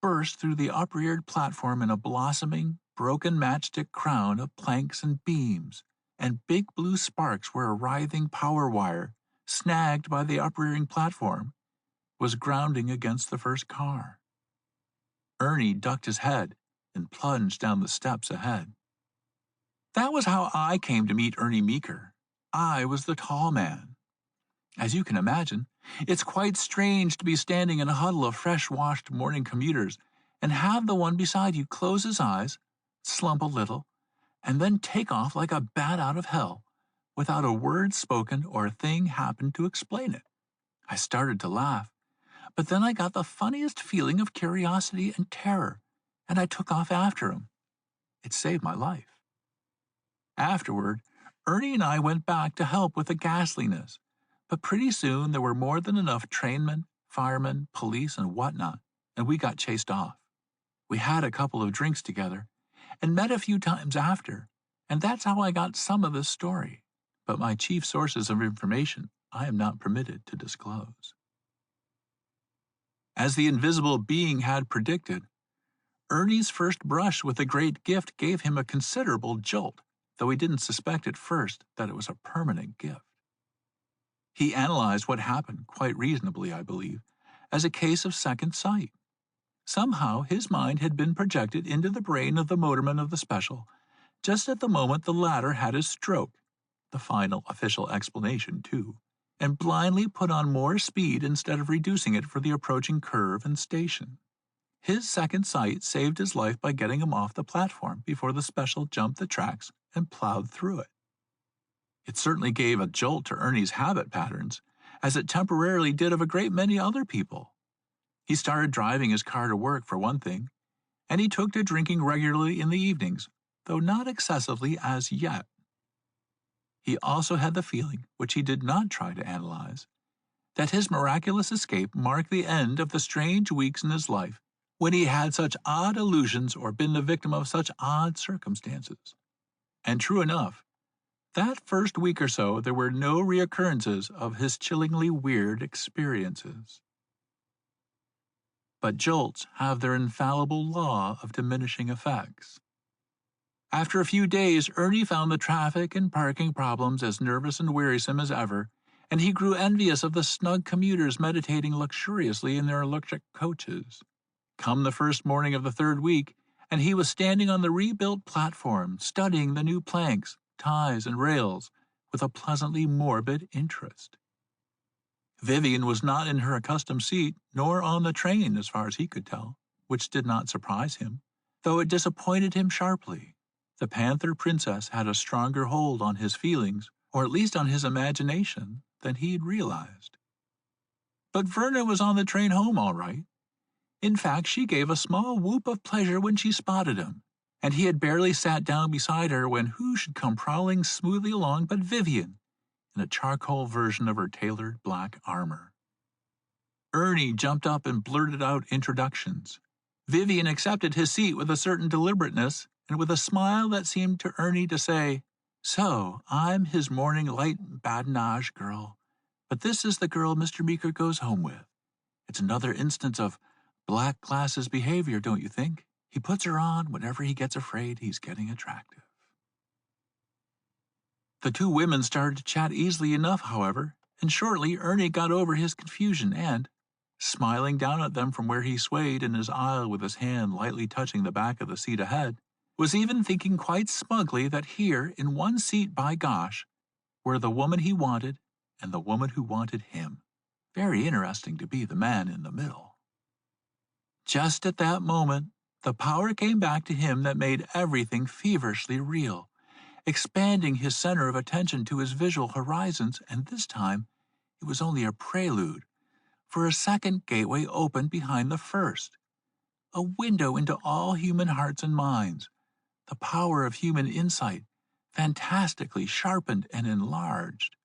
burst through the upreared platform in a blossoming, broken matchstick crown of planks and beams, and big blue sparks where a writhing power wire, snagged by the uprearing platform, was grounding against the first car. Ernie ducked his head and plunged down the steps ahead. That was how I came to meet Ernie Meeker. I was the tall man. As you can imagine, it's quite strange to be standing in a huddle of fresh-washed morning commuters and have the one beside you close his eyes, slump a little, and then take off like a bat out of hell, without a word spoken or a thing happened to explain it. I started to laugh, but then I got the funniest feeling of curiosity and terror, and I took off after him. It saved my life. Afterward, Ernie and I went back to help with the ghastliness, but pretty soon there were more than enough trainmen, firemen, police, and whatnot, and we got chased off. We had a couple of drinks together, and met a few times after, and that's how I got some of this story, but my chief sources of information I am not permitted to disclose. As the invisible being had predicted, Ernie's first brush with the great gift gave him a considerable jolt, though he didn't suspect at first that it was a permanent gift. He analyzed what happened, quite reasonably, I believe, as a case of second sight. Somehow his mind had been projected into the brain of the motorman of the special, just at the moment the latter had his stroke, the final official explanation, too, and blindly put on more speed instead of reducing it for the approaching curve and station. His second sight saved his life by getting him off the platform before the special jumped the tracks and plowed through it. It certainly gave a jolt to Ernie's habit patterns, as it temporarily did of a great many other people. He started driving his car to work, for one thing, and he took to drinking regularly in the evenings, though not excessively as yet. He also had the feeling, which he did not try to analyze, that his miraculous escape marked the end of the strange weeks in his life when he had such odd illusions or been the victim of such odd circumstances. And true enough, that first week or so there were no reoccurrences of his chillingly weird experiences. But jolts have their infallible law of diminishing effects. After a few days, Ernie found the traffic and parking problems as nervous and wearisome as ever, and he grew envious of the snug commuters meditating luxuriously in their electric coaches. Come the first morning of the third week, and he was standing on the rebuilt platform, studying the new planks, ties, and rails with a pleasantly morbid interest. Vivian was not in her accustomed seat, nor on the train, as far as he could tell, which did not surprise him, though it disappointed him sharply. The Panther Princess had a stronger hold on his feelings, or at least on his imagination, than he had realized. But Verna was on the train home all right. In fact, she gave a small whoop of pleasure when she spotted him, and he had barely sat down beside her when who should come prowling smoothly along but Vivian, in a charcoal version of her tailored black armor. Ernie jumped up and blurted out introductions. Vivian accepted his seat with a certain deliberateness and with a smile that seemed to Ernie to say, "So, I'm his morning light badinage girl, but this is the girl Mr. Meeker goes home with. It's another instance of black glasses behavior, don't you think?" He puts her on whenever he gets afraid he's getting attractive. The two women started to chat easily enough, however, and shortly Ernie got over his confusion and, smiling down at them from where he swayed in his aisle with his hand lightly touching the back of the seat ahead, was even thinking quite smugly that here, in one seat by gosh, were the woman he wanted and the woman who wanted him. Very interesting to be the man in the middle. Just at that moment, the power came back to him that made everything feverishly real, expanding his center of attention to his visual horizons, and this time it was only a prelude, for a second gateway opened behind the first, a window into all human hearts and minds, the power of human insight, fantastically sharpened and enlarged.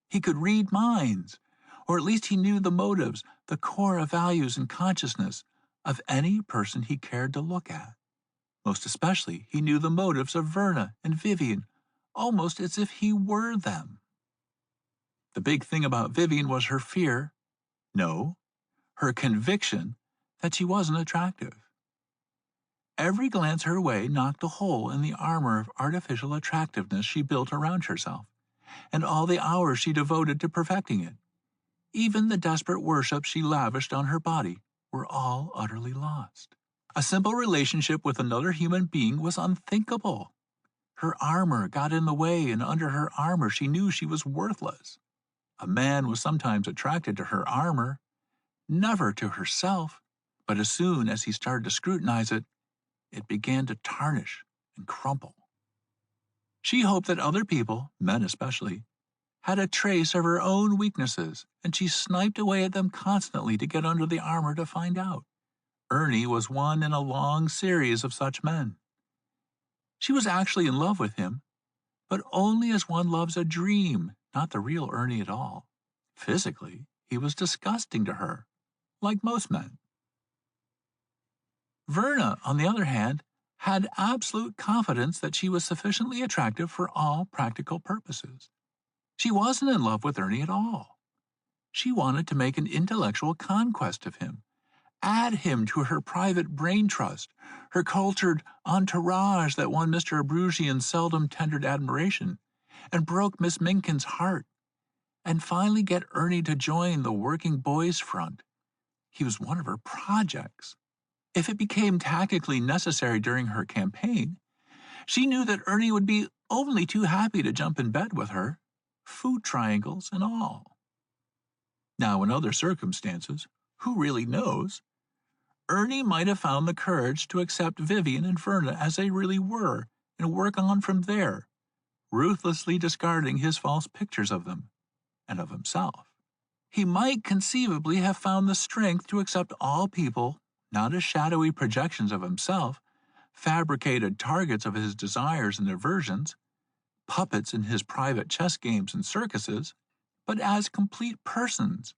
He could read minds, or at least he knew the motives, the core of values and consciousness of any person he cared to look at. Most especially, he knew the motives of Verna and Vivian, almost as if he were them. The big thing about Vivian was her fear, no, her conviction that she wasn't attractive. Every glance her way knocked a hole in the armor of artificial attractiveness she built around herself, and all the hours she devoted to perfecting it, even the desperate worship she lavished on her body, were all utterly lost. A simple relationship with another human being was unthinkable. Her armor got in the way, and under her armor she knew she was worthless. A man was sometimes attracted to her armor, never to herself, but as soon as he started to scrutinize it, it began to tarnish and crumple. She hoped that other people, men especially, had a trace of her own weaknesses, and she sniped away at them constantly to get under the armor to find out. Ernie was one in a long series of such men. She was actually in love with him, but only as one loves a dream, not the real Ernie at all. Physically, he was disgusting to her, like most men. Verna, on the other hand, had absolute confidence that she was sufficiently attractive for all practical purposes. She wasn't in love with Ernie at all. She wanted to make an intellectual conquest of him, add him to her private brain trust, her cultured entourage that won Mr. Abruzzian's seldom tendered admiration and broke Miss Minkins' heart, and finally get Ernie to join the working boys' front. He was one of her projects. If it became tactically necessary during her campaign, she knew that Ernie would be only too happy to jump in bed with her, food triangles and all. Now, in other circumstances, who really knows, Ernie might have found the courage to accept Vivian and Verna as they really were and work on from there, ruthlessly discarding his false pictures of them and of himself. He might conceivably have found the strength to accept all people not as shadowy projections of himself, fabricated targets of his desires and aversions, puppets in his private chess games and circuses, but as complete persons,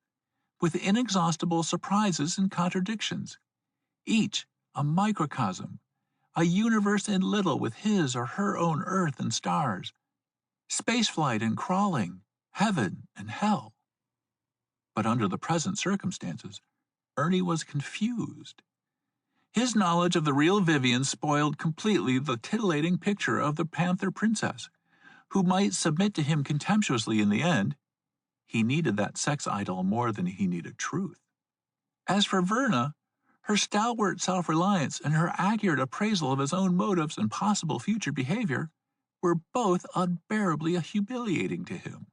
with inexhaustible surprises and contradictions, each a microcosm, a universe in little with his or her own earth and stars, spaceflight and crawling, heaven and hell. But under the present circumstances, Ernie was confused. His knowledge of the real Vivian spoiled completely the titillating picture of the Panther Princess, who might submit to him contemptuously in the end. He needed that sex idol more than he needed truth. As for Verna, her stalwart self-reliance and her accurate appraisal of his own motives and possible future behavior were both unbearably humiliating to him.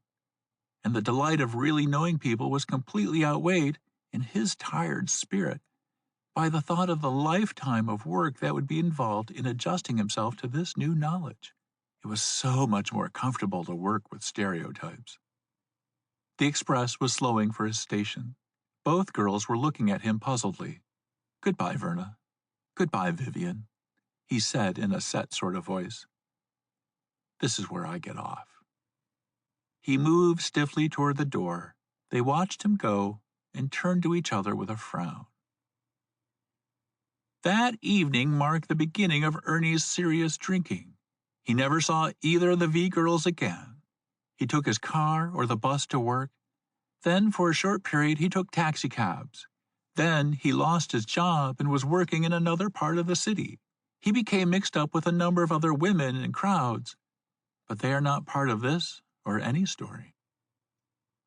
And the delight of really knowing people was completely outweighed, in his tired spirit, by the thought of the lifetime of work that would be involved in adjusting himself to this new knowledge. It was so much more comfortable to work with stereotypes. The express was slowing for his station. Both girls were looking at him puzzledly. "Goodbye, Verna. Goodbye, Vivian," he said in a set sort of voice. "This is where I get off." He moved stiffly toward the door. They watched him go and turned to each other with a frown. That evening marked the beginning of Ernie's serious drinking. He never saw either of the V girls again. He took his car or the bus to work. Then, for a short period, he took taxicabs. Then he lost his job and was working in another part of the city. He became mixed up with a number of other women and crowds, but they are not part of this or any story.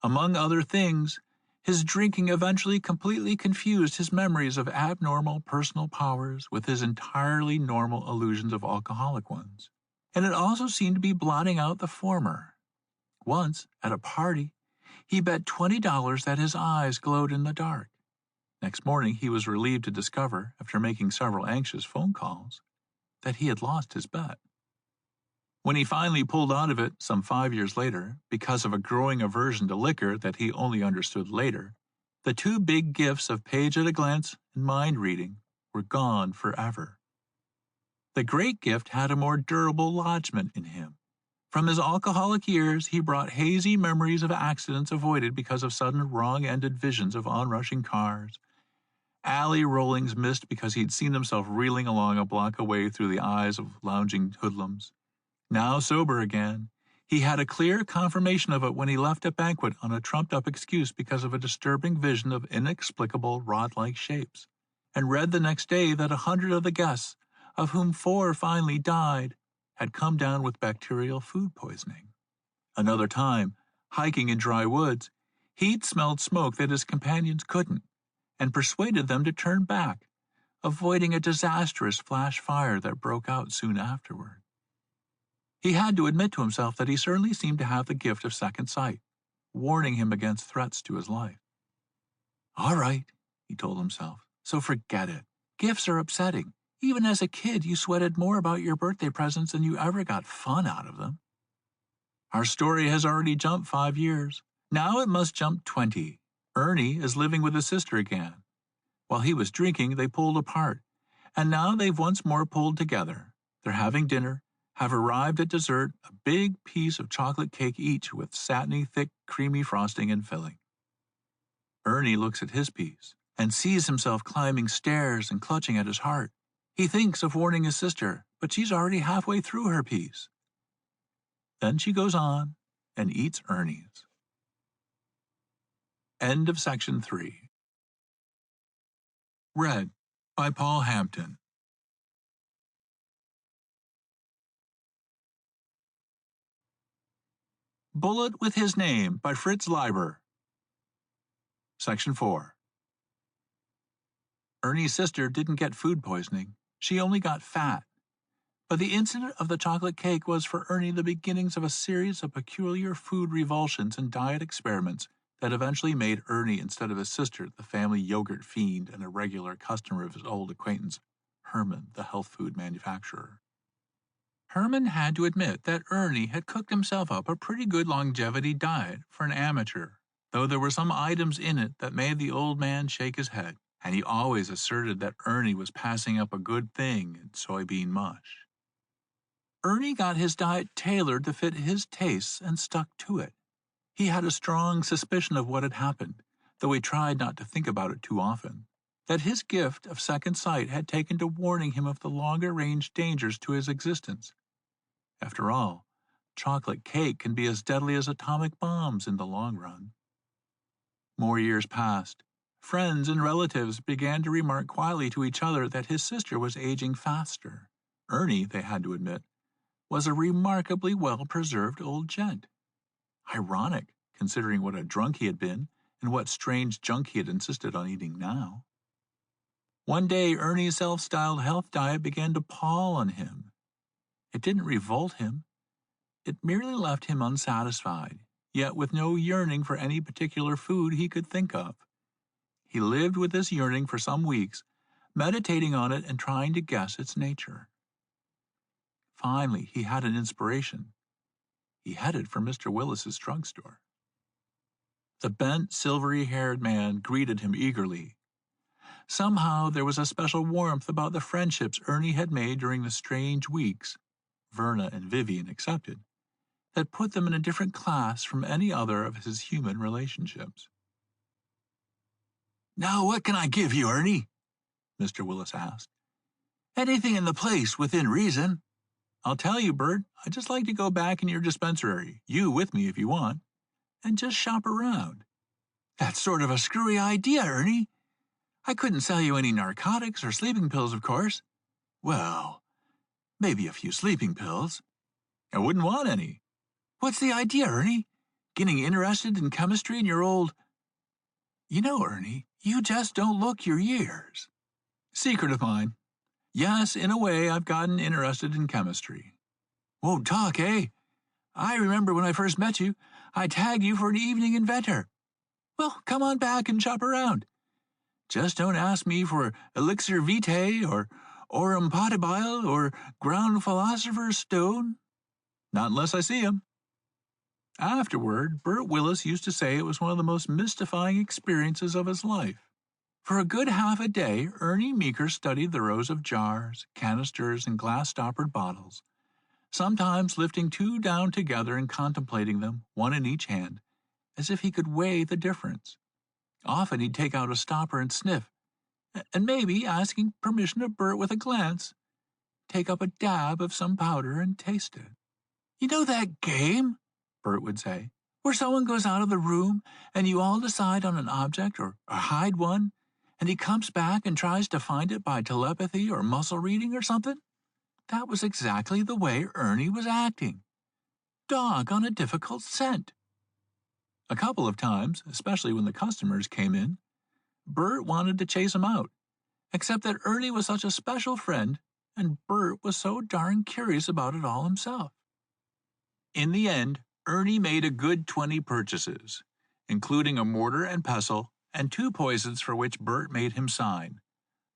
Among other things, his drinking eventually completely confused his memories of abnormal personal powers with his entirely normal illusions of alcoholic ones, and it also seemed to be blotting out the former. Once, at a party, he bet $20 that his eyes glowed in the dark. Next morning, he was relieved to discover, after making several anxious phone calls, that he had lost his bet. When he finally pulled out of it some 5 years later, because of a growing aversion to liquor that he only understood later, the two big gifts of page at a glance and mind reading were gone forever. The great gift had a more durable lodgment in him. From his alcoholic years, he brought hazy memories of accidents avoided because of sudden wrong-ended visions of onrushing cars, alley rollings missed because he'd seen himself reeling along a block away through the eyes of lounging hoodlums. Now sober again, he had a clear confirmation of it when he left a banquet on a trumped-up excuse because of a disturbing vision of inexplicable rod-like shapes, and read the next day that 100 of the guests, of whom 4 finally died, had come down with bacterial food poisoning. Another time, hiking in dry woods, he'd smelled smoke that his companions couldn't, and persuaded them to turn back, avoiding a disastrous flash fire that broke out soon afterward. He had to admit to himself that he certainly seemed to have the gift of second sight, warning him against threats to his life. All right, he told himself, so forget it. Gifts are upsetting. Even as a kid, you sweated more about your birthday presents than you ever got fun out of them. Our story has already jumped 5 years. Now it must jump 20. Ernie is living with his sister again. While he was drinking, they pulled apart, and now they've once more pulled together. They're having dinner, have arrived at dessert, a big piece of chocolate cake each with satiny, thick, creamy frosting and filling. Ernie looks at his piece and sees himself climbing stairs and clutching at his heart. He thinks of warning his sister, but she's already halfway through her piece. Then she goes on and eats Ernie's. End of section 3. Read by Paul Hampton. Bullet with His Name by Fritz Leiber. Section 4. Ernie's sister didn't get food poisoning. She only got fat. But the incident of the chocolate cake was for Ernie the beginnings of a series of peculiar food revulsions and diet experiments that eventually made Ernie, instead of his sister, the family yogurt fiend and a regular customer of his old acquaintance, Herman, the health food manufacturer. Herman had to admit that Ernie had cooked himself up a pretty good longevity diet for an amateur, though there were some items in it that made the old man shake his head, and he always asserted that Ernie was passing up a good thing in soybean mush. Ernie got his diet tailored to fit his tastes and stuck to it. He had a strong suspicion of what had happened, though he tried not to think about it too often, that his gift of second sight had taken to warning him of the longer-range dangers to his existence. After all, chocolate cake can be as deadly as atomic bombs in the long run. More years passed. Friends and relatives began to remark quietly to each other that his sister was aging faster. Ernie, they had to admit, was a remarkably well-preserved old gent. Ironic, considering what a drunk he had been and what strange junk he had insisted on eating now. One day, Ernie's self-styled health diet began to pall on him. It didn't revolt him. It merely left him unsatisfied, yet with no yearning for any particular food he could think of. He lived with this yearning for some weeks, meditating on it and trying to guess its nature. Finally, he had an inspiration. He headed for Mr. Willis's drugstore. The bent, silvery-haired man greeted him eagerly. Somehow there was a special warmth about the friendships Ernie had made during the strange weeks, Verna and Vivian excepted, that put them in a different class from any other of his human relationships. "Now what can I give you, Ernie?" Mr. Willis asked. "Anything in the place within reason. I'll tell you, Bert, I'd just like to go back in your dispensary, you with me if you want, and just shop around." "That's sort of a screwy idea, Ernie. I couldn't sell you any narcotics or sleeping pills, of course." "Well, Maybe a few sleeping pills. I wouldn't want any. What's the idea, Ernie? Getting interested in chemistry in your old... You know, Ernie, you just don't look your years. Secret of mine. Yes, in a way, I've gotten interested in chemistry. Won't talk, eh? I remember when I first met you, I tagged you for an evening inventor. Well, come on back and shop around. Just don't ask me for elixir vitae or aurum potibile or ground philosopher's stone. Not unless I see him. Afterward, Bert Willis used to say it was one of the most mystifying experiences of his life. For a good half a day, Ernie Meeker studied the rows of jars, canisters, and glass-stoppered bottles, sometimes lifting two down together and contemplating them, one in each hand, as if he could weigh the difference. Often he'd take out a stopper and sniff, and maybe, asking permission of Bert with a glance, take up a dab of some powder and taste it. You know that game, Bert would say, where someone goes out of the room and you all decide on an object or hide one, and he comes back and tries to find it by telepathy or muscle reading or something? That was exactly the way Ernie was acting. Dog on a difficult scent. A couple of times, especially when the customers came in, Bert wanted to chase him out, except that Ernie was such a special friend and Bert was so darn curious about it all himself. In the end, Ernie made a good 20 purchases, including a mortar and pestle and 2 poisons for which Bert made him sign,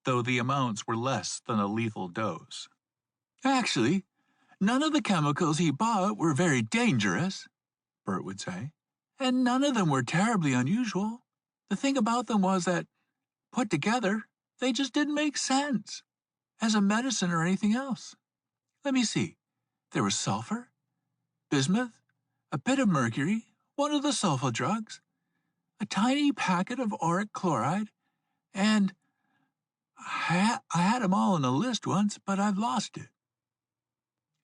though the amounts were less than a lethal dose. Actually, none of the chemicals he bought were very dangerous, Bert would say, and none of them were terribly unusual. The thing about them was that, put together, they just didn't make sense, as a medicine or anything else. Let me see. There was sulfur, bismuth, a bit of mercury, one of the sulfa drugs, a tiny packet of auric chloride, and I had them all in a list once, but I've lost it.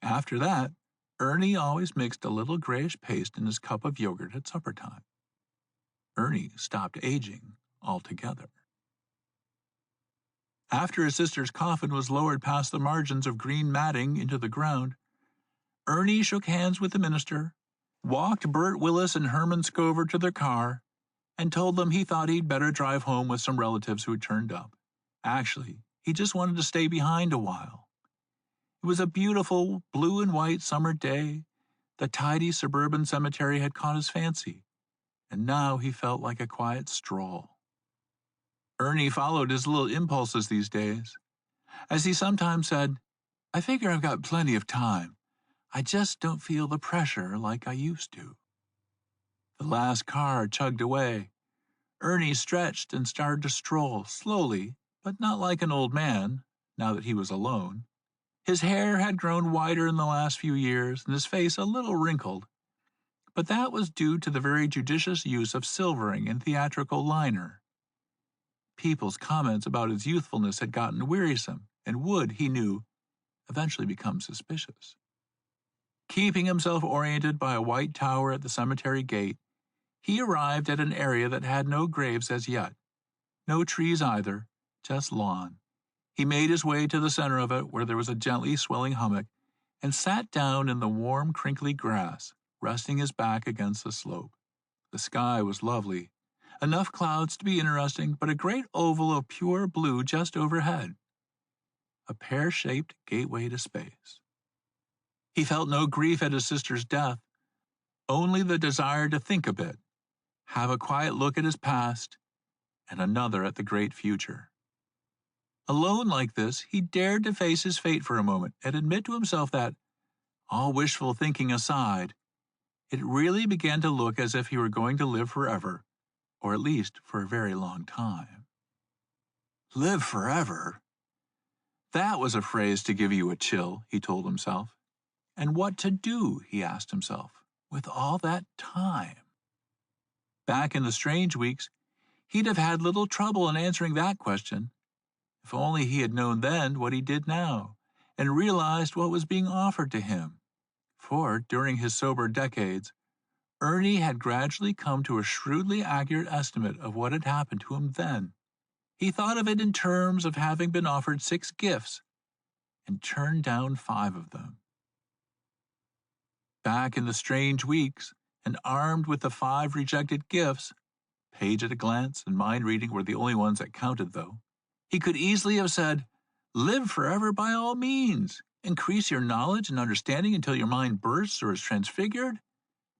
After that, Ernie always mixed a little grayish paste in his cup of yogurt at supper time. Ernie stopped aging altogether. After his sister's coffin was lowered past the margins of green matting into the ground, Ernie shook hands with the minister, walked Bert Willis and Herman Scover to their car, and told them he thought he'd better drive home with some relatives who had turned up. Actually, he just wanted to stay behind a while. It was a beautiful blue and white summer day. The tidy suburban cemetery had caught his fancy, and now he felt like a quiet stroll. Ernie followed his little impulses these days. As he sometimes said, I figure I've got plenty of time. I just don't feel the pressure like I used to. The last car chugged away. Ernie stretched and started to stroll slowly, but not like an old man, now that he was alone. His hair had grown whiter in the last few years and his face a little wrinkled, but that was due to the very judicious use of silvering and theatrical liner. People's comments about his youthfulness had gotten wearisome and would, he knew, eventually become suspicious. Keeping himself oriented by a white tower at the cemetery gate, he arrived at an area that had no graves as yet. No trees either, just lawn. He made his way to the center of it, where there was a gently swelling hummock, and sat down in the warm, crinkly grass, resting his back against the slope. The sky was lovely. Enough clouds to be interesting, but a great oval of pure blue just overhead. A pear-shaped gateway to space. He felt no grief at his sister's death, only the desire to think a bit, have a quiet look at his past, and another at the great future. Alone like this, he dared to face his fate for a moment and admit to himself that, all wishful thinking aside, it really began to look as if he were going to live forever, or at least for a very long time. Live forever? That was a phrase to give you a chill, he told himself. And what to do, he asked himself, with all that time? Back in the strange weeks, he'd have had little trouble in answering that question. If only he had known then what he did now, and realized what was being offered to him. For, during his sober decades, Ernie had gradually come to a shrewdly accurate estimate of what had happened to him then. He thought of it in terms of having been offered 6 gifts, and turned down 5 of them. Back in the strange weeks, and armed with the 5 rejected gifts, page at a glance and mind reading were the only ones that counted, though, he could easily have said, "Live forever by all means. Increase your knowledge and understanding until your mind bursts or is transfigured.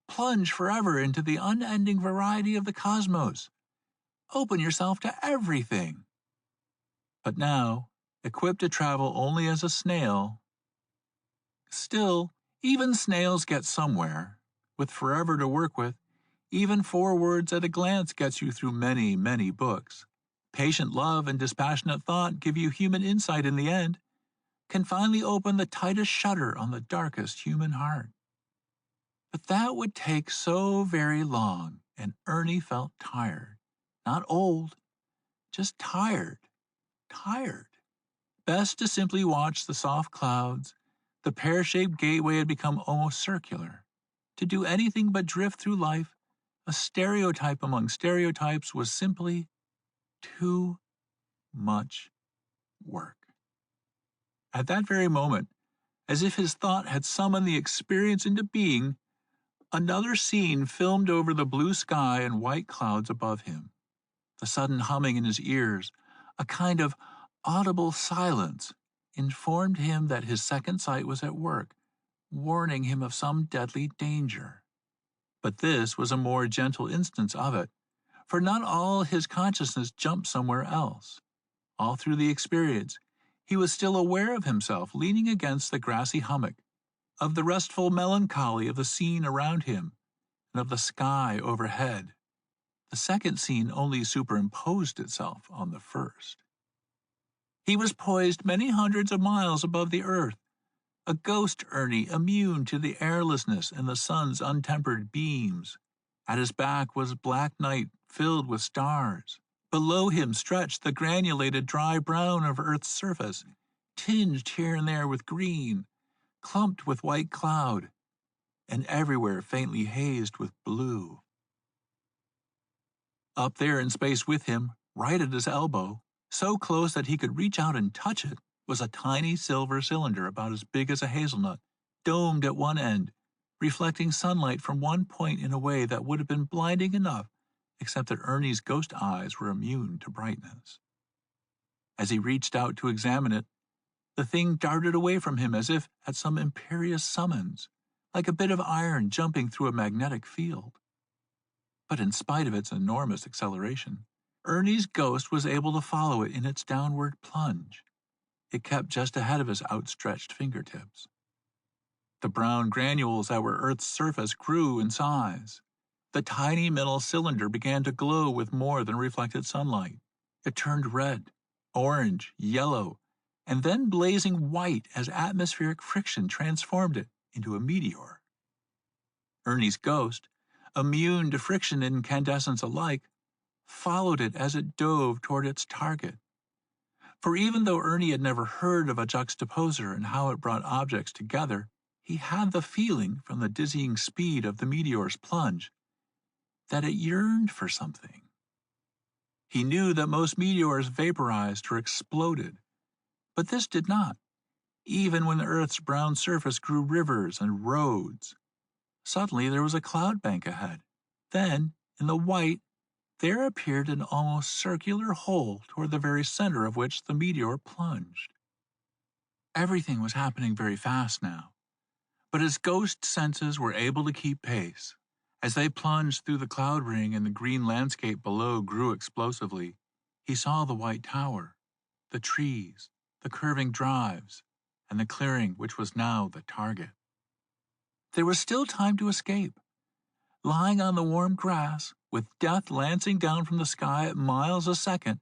Plunge forever into the unending variety of the cosmos. Open yourself to everything." But now, equipped to travel only as a snail, still, even snails get somewhere. With forever to work with, even 4 words at a glance gets you through many, many books. Patient love and dispassionate thought give you human insight in the end, can finally open the tightest shutter on the darkest human heart. But that would take so very long, and Ernie felt tired. Not old, just tired. Tired. Best to simply watch the soft clouds. The pear-shaped gateway had become almost circular. To do anything but drift through life, a stereotype among stereotypes, was simply too much work. At that very moment, as if his thought had summoned the experience into being, another scene filmed over the blue sky and white clouds above him. The sudden humming in his ears, a kind of audible silence, informed him that his second sight was at work, warning him of some deadly danger. But this was a more gentle instance of it, for not all his consciousness jumped somewhere else. All through the experience, he was still aware of himself leaning against the grassy hummock, of the restful melancholy of the scene around him, and of the sky overhead. The second scene only superimposed itself on the first. He was poised many hundreds of miles above the earth, a ghost Ernie immune to the airlessness and the sun's untempered beams. At his back was black night filled with stars. Below him stretched the granulated dry brown of Earth's surface, tinged here and there with green, clumped with white cloud, and everywhere faintly hazed with blue. Up there in space with him, right at his elbow, so close that he could reach out and touch it, was a tiny silver cylinder about as big as a hazelnut, domed at one end, reflecting sunlight from one point in a way that would have been blinding enough, except that Ernie's ghost eyes were immune to brightness. As he reached out to examine it, the thing darted away from him as if at some imperious summons, like a bit of iron jumping through a magnetic field. But in spite of its enormous acceleration, Ernie's ghost was able to follow it in its downward plunge. It kept just ahead of his outstretched fingertips. The brown granules that were Earth's surface grew in size. The tiny metal cylinder began to glow with more than reflected sunlight. It turned red, orange, yellow, and then blazing white as atmospheric friction transformed it into a meteor. Ernie's ghost, immune to friction and incandescence alike, followed it as it dove toward its target. For even though Ernie had never heard of a juxtaposer and how it brought objects together, he had the feeling, from the dizzying speed of the meteor's plunge, that it yearned for something. He knew that most meteors vaporized or exploded, but this did not, even when the Earth's brown surface grew rivers and roads. Suddenly there was a cloud bank ahead. Then, in the white, there appeared an almost circular hole toward the very center of which the meteor plunged. Everything was happening very fast now, but his ghost senses were able to keep pace. As they plunged through the cloud ring and the green landscape below grew explosively, he saw the white tower, the trees, the curving drives, and the clearing which was now the target. There was still time to escape. Lying on the warm grass, with death lancing down from the sky at miles a second,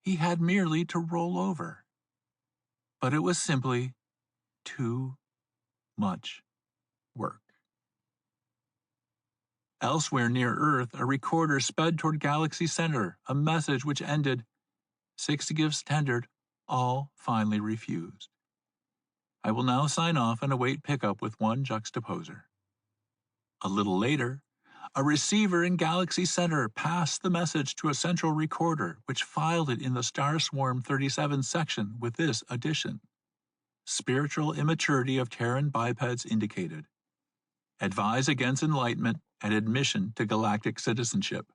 he had merely to roll over. But it was simply too much work. Elsewhere near Earth, a recorder sped toward Galaxy Center, a message which ended, 6 gifts tendered, all finally refused. I will now sign off and await pickup with 1 juxtaposer. A little later, a receiver in Galaxy Center passed the message to a central recorder, which filed it in the Star Swarm 37 section with this addition. spiritual immaturity of Terran bipeds indicated. Advise against enlightenment and admission to galactic citizenship.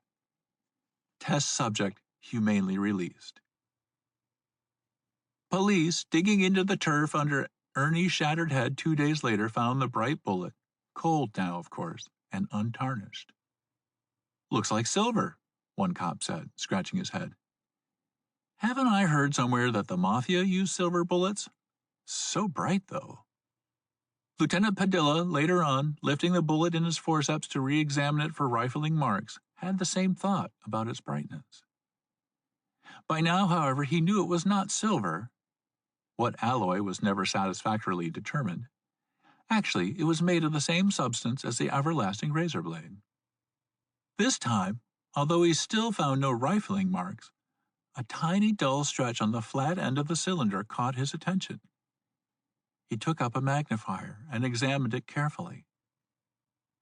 Test subject humanely released. Police, digging into the turf under Ernie's shattered head 2 days later, found the bright bullet, cold now, of course, and untarnished. Looks like silver, one cop said, scratching his head. Haven't I heard somewhere that the Mafia use silver bullets? So bright, though. Lieutenant Padilla, later on, lifting the bullet in his forceps to re-examine it for rifling marks, had the same thought about its brightness. By now, however, he knew it was not silver. What alloy was never satisfactorily determined. Actually, it was made of the same substance as the everlasting razor blade. This time, although he still found no rifling marks, a tiny dull stretch on the flat end of the cylinder caught his attention. He took up a magnifier and examined it carefully.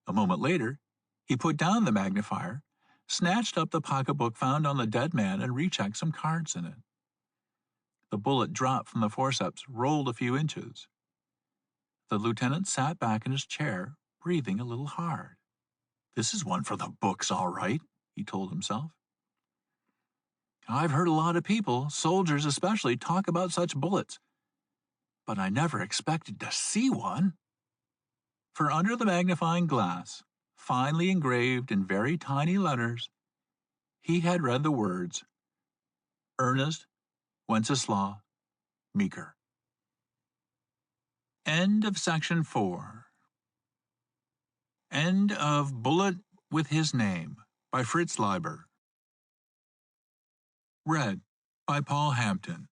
A moment later, he put down the magnifier, snatched up the pocketbook found on the dead man, and rechecked some cards in it. The bullet dropped from the forceps, rolled a few inches. The lieutenant sat back in his chair, breathing a little hard. This is one for the books, all right, he told himself. I've heard a lot of people, soldiers especially, talk about such bullets, but I never expected to see one. For under the magnifying glass, finely engraved in very tiny letters, he had read the words, Ernest Wenceslaw Meeker. End of section 4. End of Bullet with His Name by Fritz Leiber. Read by Paul Hampton.